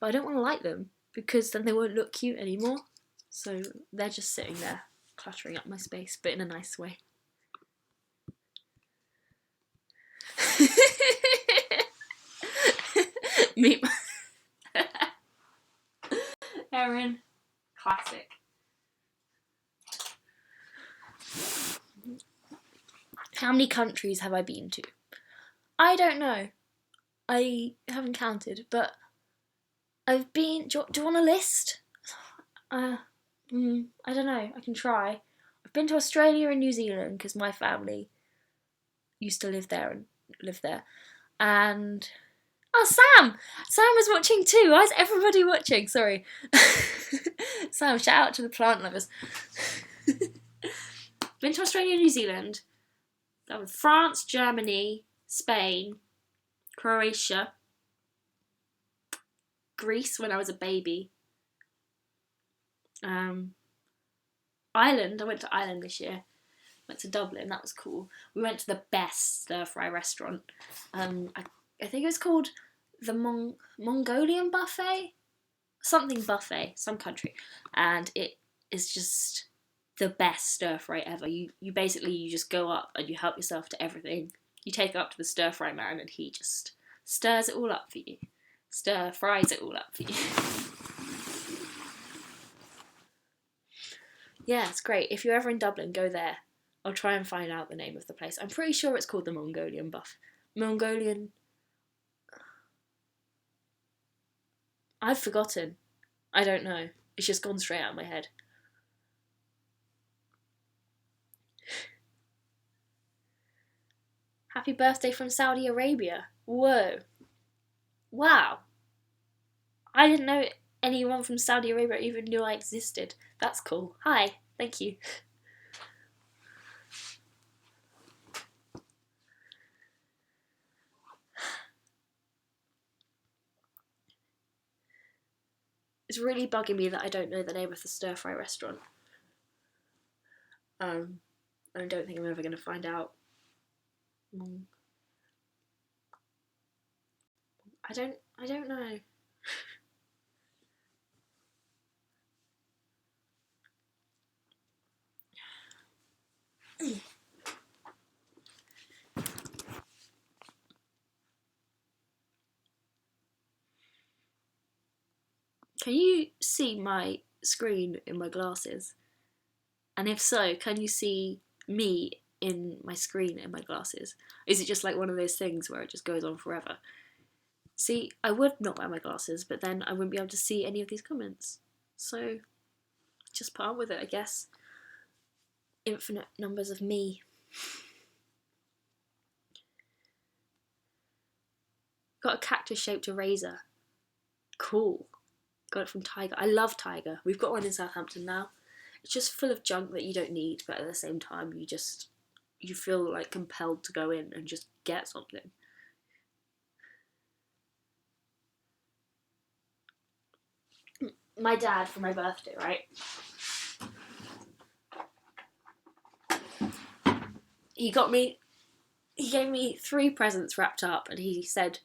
but I don't want to light them because then they won't look cute anymore, so they're just sitting there cluttering up my space, but in a nice way. Meet my Erin. Classic. How many countries have I been to? I don't know. I haven't counted, but I've been... Do you want a list? I don't know. I can try. I've been to Australia and New Zealand because my family used to live there. And... Oh, Sam! Sam is watching too. Why is everybody watching? Sorry. Sam, shout out to the plant lovers. Been to Australia and New Zealand. That was France, Germany, Spain, Croatia, Greece when I was a baby. Ireland. I went to Ireland this year. Went to Dublin. That was cool. We went to the best stir-fry restaurant. I think it was called the Mongolian buffet, something buffet, some country, and it is just the best stir fry ever. You basically you just go up and you help yourself to everything. You take it up to the stir fry man and he just stirs it all up for you, stir fries it all up for you. Yeah, it's great. If you're ever in Dublin, go there. I'll try and find out the name of the place. I'm pretty sure it's called the Mongolian Mongolian. I've forgotten. I don't know. It's just gone straight out of my head. Happy birthday from Saudi Arabia. Whoa. Wow. I didn't know anyone from Saudi Arabia even knew I existed. That's cool. Hi. Thank you. It's really bugging me that I don't know the name of the stir-fry restaurant. I don't think I'm ever going to find out. I don't know. my screen in my glasses? And if so, can you see me in my screen in my glasses? Is it just like one of those things where it just goes on forever? See, I would not wear my glasses, but then I wouldn't be able to see any of these comments. So, just put on with it, I guess. Infinite numbers of me. Got a cactus-shaped eraser. Cool. Got it from Tiger. I love Tiger. We've got one in Southampton now. It's just full of junk that you don't need, but at the same time, you feel like compelled to go in and just get something. My dad, for my birthday, right? He gave me 3 presents wrapped up, and he said,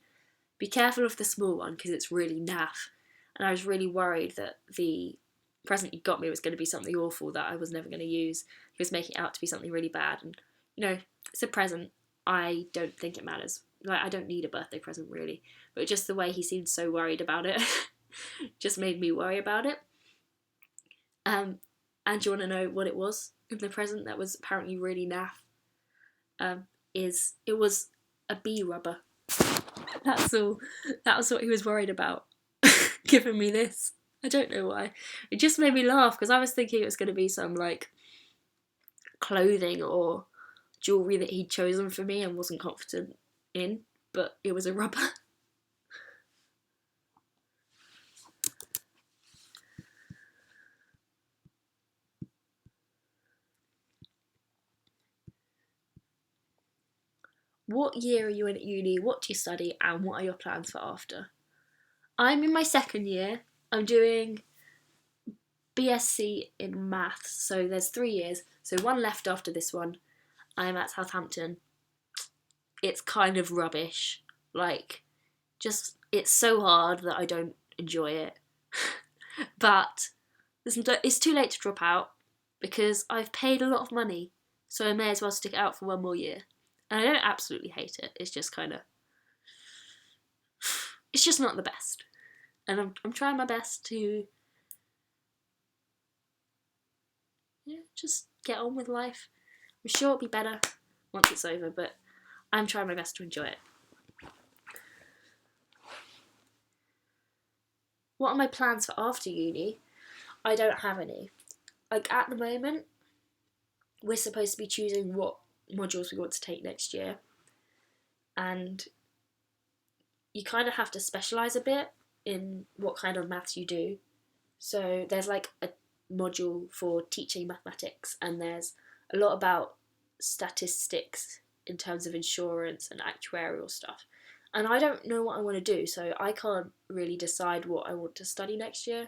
be careful of the small one because it's really naff. And I was really worried that the present he got me was going to be something awful that I was never going to use. He was making it out to be something really bad. And, you know, it's a present. I don't think it matters. Like, I don't need a birthday present, really. But just the way he seemed so worried about it just made me worry about it. And do you want to know what it was in the present that was apparently really naff? It was a bee rubber. That's all. That was what he was worried about, giving me this. I don't know why. It just made me laugh because I was thinking it was going to be some like clothing or jewellery that he'd chosen for me and wasn't confident in, but it was a rubber. What year are you in at uni? What do you study? And what are your plans for after? I'm in my 2nd year. I'm doing BSc in maths. So there's 3 years. So 1 left after this one. I'm at Southampton. It's kind of rubbish. Like, just, it's so hard that I don't enjoy it. But it's too late to drop out because I've paid a lot of money. So I may as well stick it out for 1 more year. And I don't absolutely hate it. It's just kind of, it's just not the best. And I'm trying my best to, just get on with life. I'm sure it'll be better once it's over, but I'm trying my best to enjoy it. What are my plans for after uni? I don't have any. Like, at the moment, we're supposed to be choosing what modules we want to take next year. And you kind of have to specialise a bit in what kind of maths you do. So there's like a module for teaching mathematics, and there's a lot about statistics in terms of insurance and actuarial stuff. And I don't know what I want to do, so I can't really decide what I want to study next year.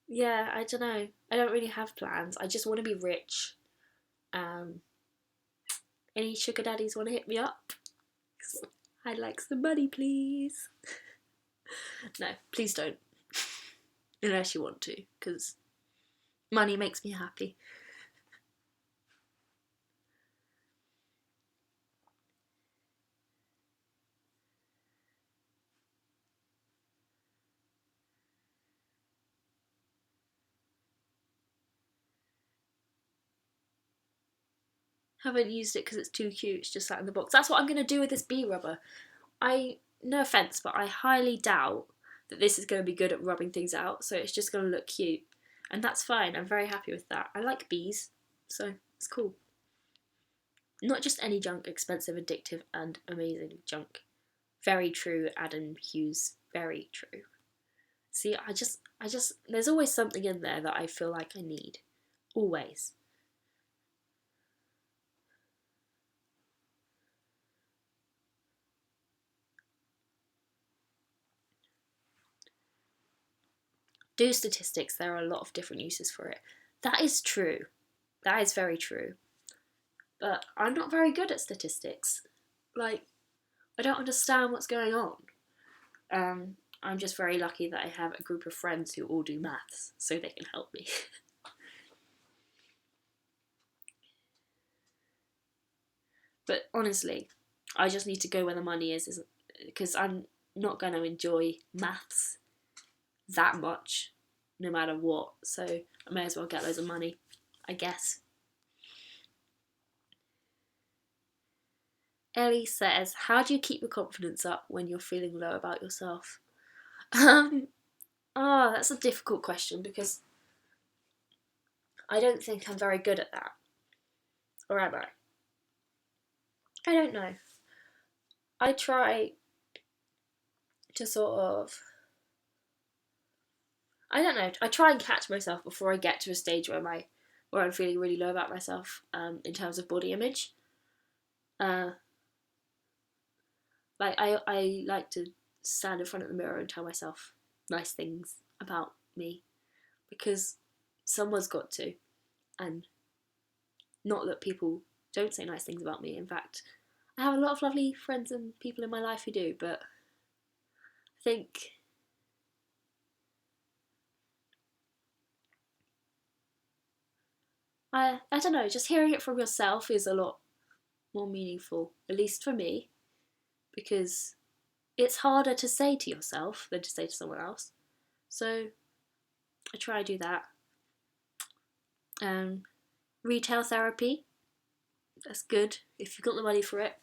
Yeah, I don't know. I don't really have plans. I just want to be rich. Any sugar daddies want to hit me up? I'd like some money, please. No, please don't. Unless you want to, because money makes me happy. Haven't used it because it's too cute. It's just sat in the box. That's what I'm going to do with this bee rubber. No offence, but I highly doubt that this is going to be good at rubbing things out, so it's just going to look cute. And that's fine. I'm very happy with that. I like bees, so it's cool. Not just any junk, expensive, addictive, and amazing junk. Very true, Adam Hughes. Very true. See, I just, there's always something in there that I feel like I need. Always. Do statistics, there are a lot of different uses for it. That is true. That is very true. But I'm not very good at statistics. Like, I don't understand what's going on. I'm just very lucky that I have a group of friends who all do maths, so they can help me. But honestly, I just need to go where the money is because I'm not going to enjoy maths that much, no matter what. So I may as well get loads of money, I guess. Ellie says, how do you keep your confidence up when you're feeling low about yourself? That's a difficult question because I don't think I'm very good at that. Or am I? I don't know. I try to sort of... I don't know. I try and catch myself before I get to a stage where I'm feeling really low about myself in terms of body image. Like I like to stand in front of the mirror and tell myself nice things about me, because someone's got to. And not that people don't say nice things about me. In fact, I have a lot of lovely friends and people in my life who do, but I think I don't know, just hearing it from yourself is a lot more meaningful, at least for me, because it's harder to say to yourself than to say to someone else. So I try to do that. Retail therapy, that's good if you've got the money for it,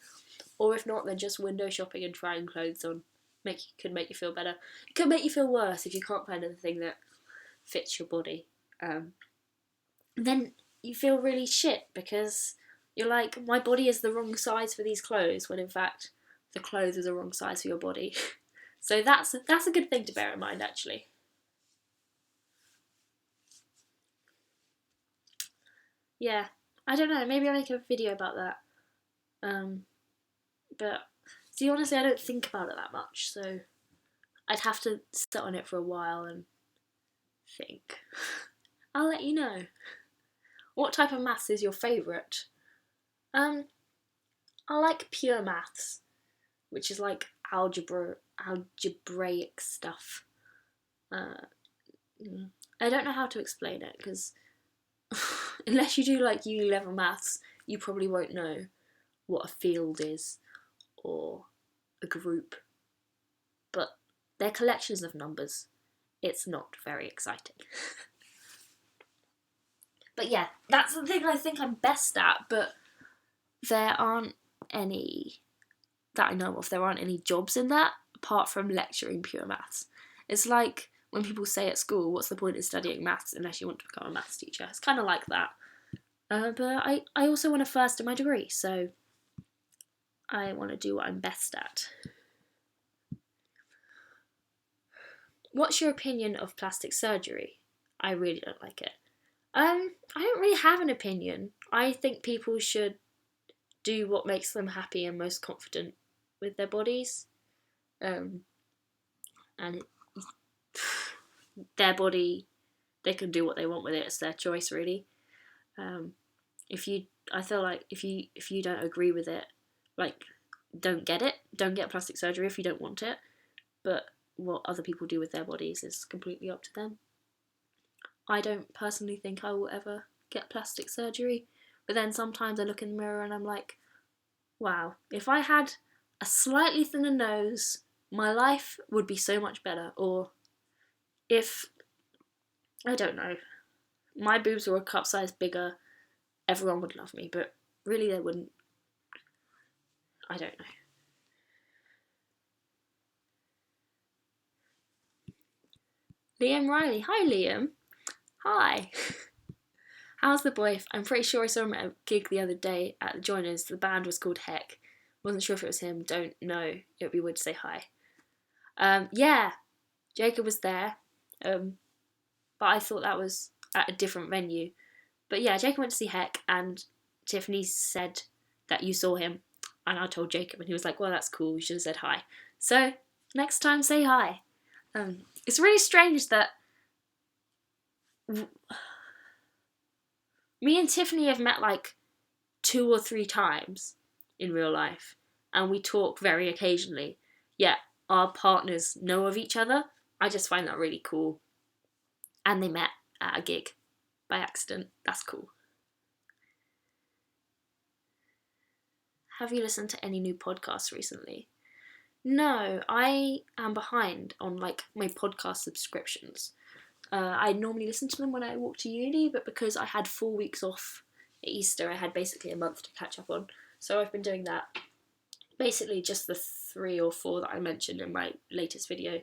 or if not, then just window shopping and trying clothes on could make you feel better. It could make you feel worse if you can't find anything that fits your body. Then you feel really shit because you're like, my body is the wrong size for these clothes, when in fact the clothes are the wrong size for your body. So that's a good thing to bear in mind, actually. Yeah, I don't know, maybe I'll make a video about that. But see, honestly, I don't think about it that much, so I'd have to sit on it for a while and think. I'll let you know. What type of maths is your favourite? I like pure maths, which is like algebraic stuff. I don't know how to explain it, because unless you do like uni level maths, you probably won't know what a field is or a group. But they're collections of numbers. It's not very exciting. But yeah, that's the thing I think I'm best at, but there aren't any that I know of. There aren't any jobs in that apart from lecturing pure maths. It's like when people say at school, what's the point in studying maths unless you want to become a maths teacher? It's kind of like that. But I also want a first in my degree, so I want to do what I'm best at. What's your opinion of plastic surgery? I really don't like it. I don't really have an opinion. I think people should do what makes them happy and most confident with their bodies. And their body, they can do what they want with it. It's their choice, really. I feel like if you don't agree with it, like, don't get it. Don't get plastic surgery if you don't want it. But what other people do with their bodies is completely up to them. I don't personally think I will ever get plastic surgery. But then sometimes I look in the mirror and I'm like, wow, if I had a slightly thinner nose, my life would be so much better. Or if, I don't know, my boobs were a cup size bigger, everyone would love me. But really they wouldn't. I don't know. Liam Riley. Hi, Liam. Hi. How's the boy? I'm pretty sure I saw him at a gig the other day at the Joiners. The band was called Heck. Wasn't sure if it was him. Don't know. It would be weird to say hi. Yeah, Jacob was there. But I thought that was at a different venue. But yeah, Jacob went to see Heck, and Tiffany said that you saw him. And I told Jacob, and he was like, well, that's cool. You should have said hi. So next time, say hi. It's really strange that me and Tiffany have met like 2 or 3 times in real life, and we talk very occasionally, yet our partners know of each other. I just find that really cool. And they met at a gig by accident. That's cool. Have you listened to any new podcasts recently? No, I am behind on like my podcast subscriptions. I normally listen to them when I walk to uni, but because I had 4 weeks off at Easter, I had basically a month to catch up on. So I've been doing that. Basically, just the 3 or 4 that I mentioned in my latest video.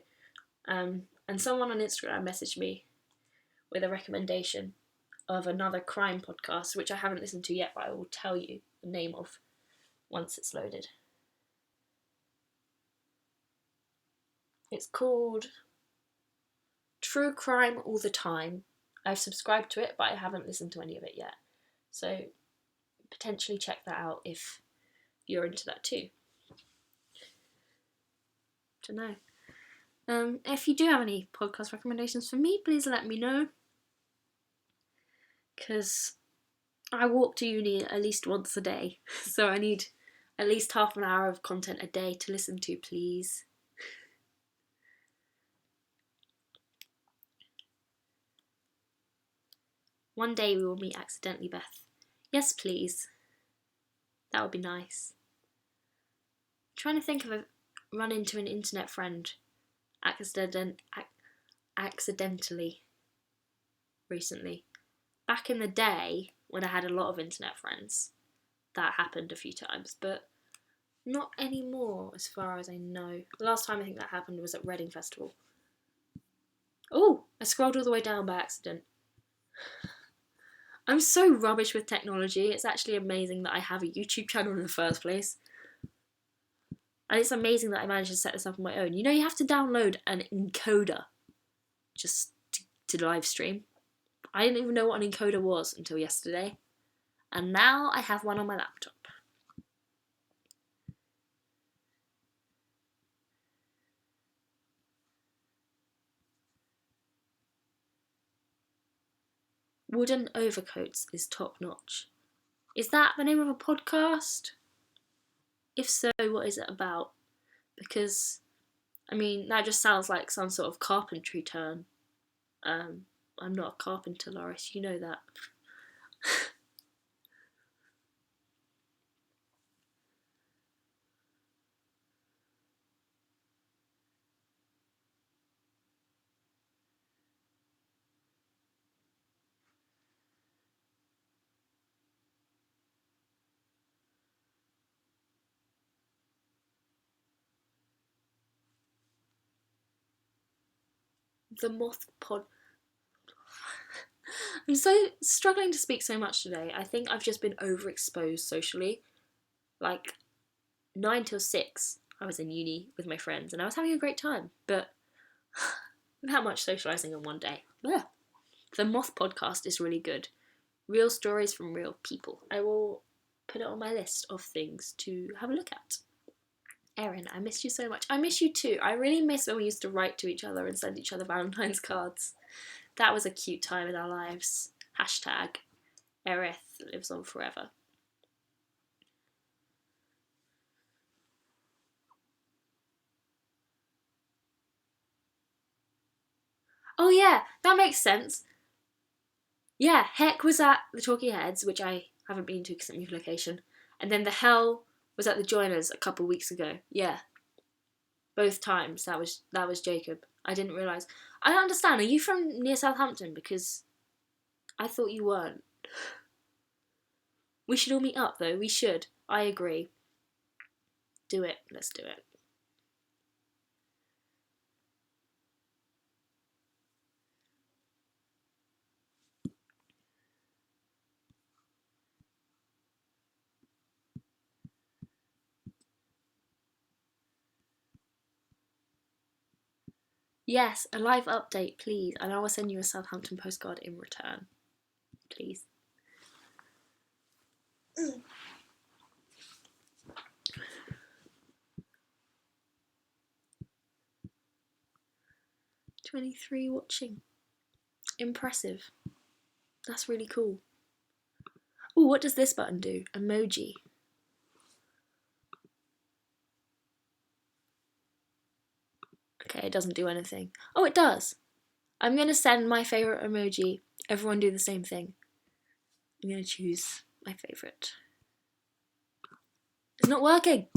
And someone on Instagram messaged me with a recommendation of another crime podcast, which I haven't listened to yet, but I will tell you the name of once it's loaded. It's called True Crime All the Time. I've subscribed to it, but I haven't listened to any of it yet. So potentially check that out if you're into that too. Don't know. If you do have any podcast recommendations for me, please let me know. Because I walk to uni at least once a day, so I need at least half an hour of content a day to listen to, please. One day we will meet accidentally, Beth. Yes, please. That would be nice. I'm trying to think of a run into an internet friend accidentally recently. Back in the day, when I had a lot of internet friends, that happened a few times, but not anymore as far as I know. The last time I think that happened was at Reading Festival. Oh, I scrolled all the way down by accident. I'm so rubbish with technology. It's actually amazing that I have a YouTube channel in the first place. And it's amazing that I managed to set this up on my own. You know, you have to download an encoder just to live stream. I didn't even know what an encoder was until yesterday. And now I have one on my laptop. Wooden Overcoats is top notch. Is that the name of a podcast? If so, what is it about? Because, I mean, that just sounds like some sort of carpentry term. I'm not a carpenter, Loris, you know that. The Moth Pod. I'm so struggling to speak so much today. I think I've just been overexposed socially. Like, 9 till 6, I was in uni with my friends and I was having a great time, but that much socialising in one day. Yeah. The Moth podcast is really good. Real stories from real people. I will put it on my list of things to have a look at. Erin, I miss you so much. I miss you too. I really miss when we used to write to each other and send each other Valentine's cards. That was a cute time in our lives. Hashtag Erith lives on forever. Oh yeah, that makes sense. Yeah, Heck was at the Talking Heads, which I haven't been to because it moved location. And then the Hell was at the Joiners a couple weeks ago. Yeah. Both times that was Jacob. I didn't realise. I don't understand. Are you from near Southampton? Because I thought you weren't. We should all meet up though. We should. I agree. Do it. Let's do it. Yes, a live update, please. And I will send you a Southampton postcard in return. Please. 23 watching. Impressive. That's really cool. Oh, what does this button do? Emoji. Okay, it doesn't do anything. Oh, it does. I'm going to send my favourite emoji. Everyone do the same thing. I'm going to choose my favourite. It's not working.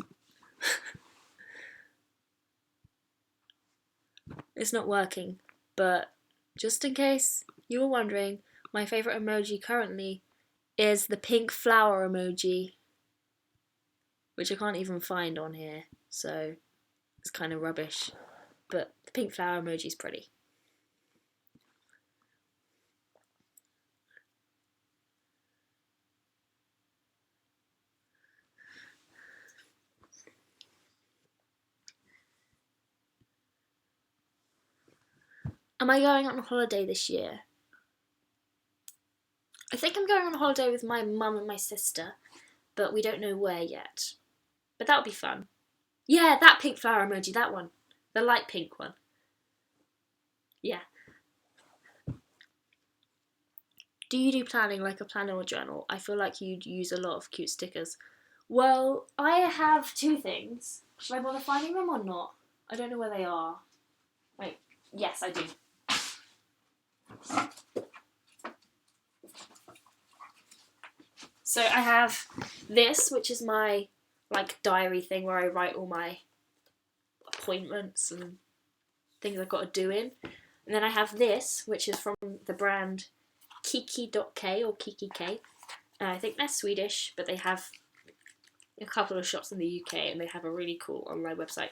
It's not working, but just in case you were wondering, my favourite emoji currently is the pink flower emoji, which I can't even find on here, so it's kind of rubbish, but the pink flower emoji is pretty. Am I going on a holiday this year? I think I'm going on a holiday with my mum and my sister, but we don't know where yet. But that'll be fun. Yeah, that pink flower emoji, that one. The light pink one. Yeah. Do you do planning like a planner or journal? I feel like you'd use a lot of cute stickers. Well, I have two things. Should I bother finding them or not? I don't know where they are. Wait, yes, I do. So I have this, which is my like diary thing where I write all my appointments and things I've got to do in. And then I have this, which is from the brand Kiki.k or Kiki K. I think they're Swedish, but they have a couple of shops in the UK and they have a really cool online website.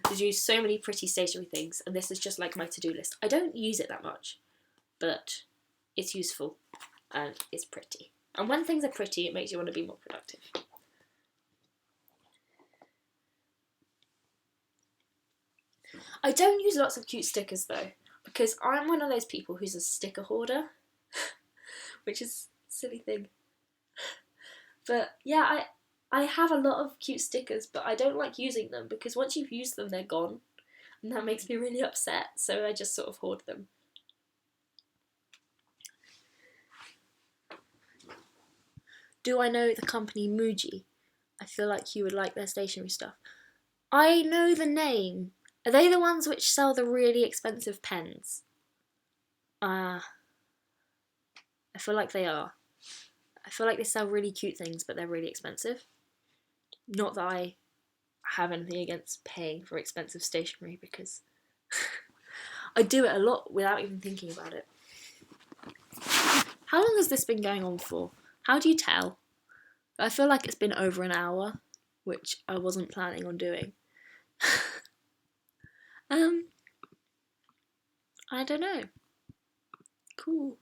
They do so many pretty stationery things, and this is just like my to-do list. I don't use it that much, but it's useful and it's pretty. And when things are pretty, it makes you want to be more productive. I don't use lots of cute stickers though, because I'm one of those people who's a sticker hoarder, which is a silly thing. But yeah, I have a lot of cute stickers, but I don't like using them because once you've used them, they're gone. And that makes me really upset, so I just sort of hoard them. Do I know the company Muji? I feel like you would like their stationery stuff. I know the name. Are they the ones which sell the really expensive pens? I feel like they are. I feel like they sell really cute things, but they're really expensive. Not that I have anything against paying for expensive stationery, because I do it a lot without even thinking about it. How long has this been going on for? How do you tell? I feel like it's been over an hour, which I wasn't planning on doing. I don't know. Cool.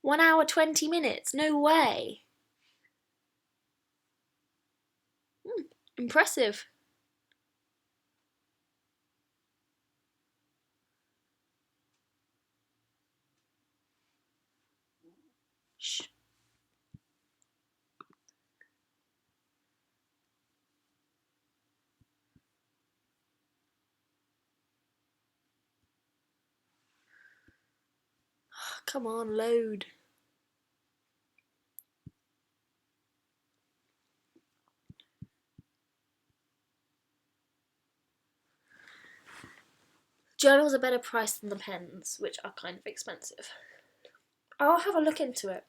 One hour 20 minutes? No way. Impressive. Shh. Come on, load. Journals are better priced than the pens, which are kind of expensive. I'll have a look into it.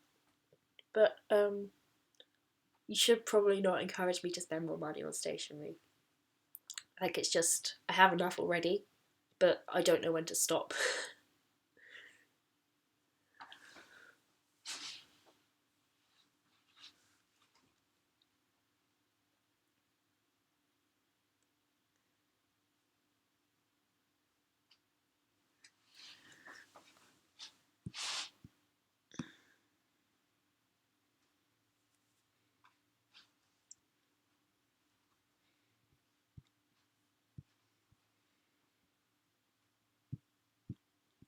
But, you should probably not encourage me to spend more money on stationery. Like, it's just, I have enough already, but I don't know when to stop.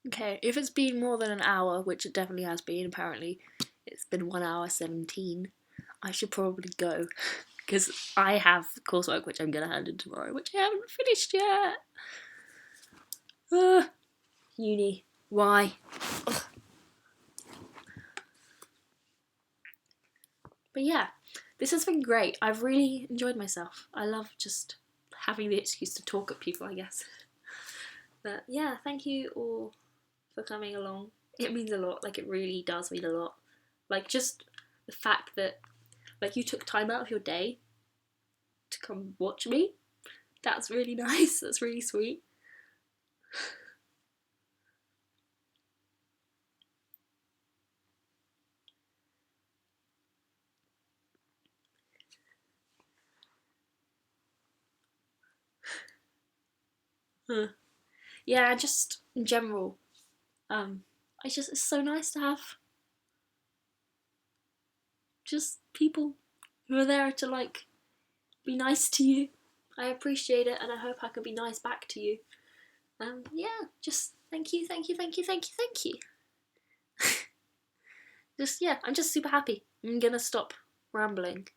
Okay, if it's been more than an hour, which it definitely has been, apparently, it's been 1 hour 17, I should probably go. Because I have coursework which I'm going to hand in tomorrow, which I haven't finished yet. Uni. Why? Ugh. But yeah, this has been great. I've really enjoyed myself. I love just having the excuse to talk at people, I guess. But yeah, thank you all for coming along. It means a lot, like it really does mean a lot. Like just the fact that like you took time out of your day to come watch me, that's really nice, that's really sweet. Yeah, just in general, it's so nice to have just people who are there to like be nice to you. I appreciate it, and I hope I can be nice back to you. Yeah, just thank you, thank you, thank you, thank you, thank you. Just yeah, I'm just super happy. I'm gonna stop rambling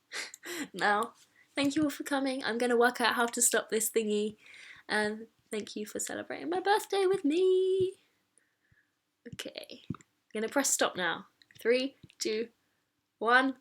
now. Thank you all for coming. I'm gonna work out how to stop this thingy, and thank you for celebrating my birthday with me. Okay, I'm gonna press stop now. 3, 2, 1.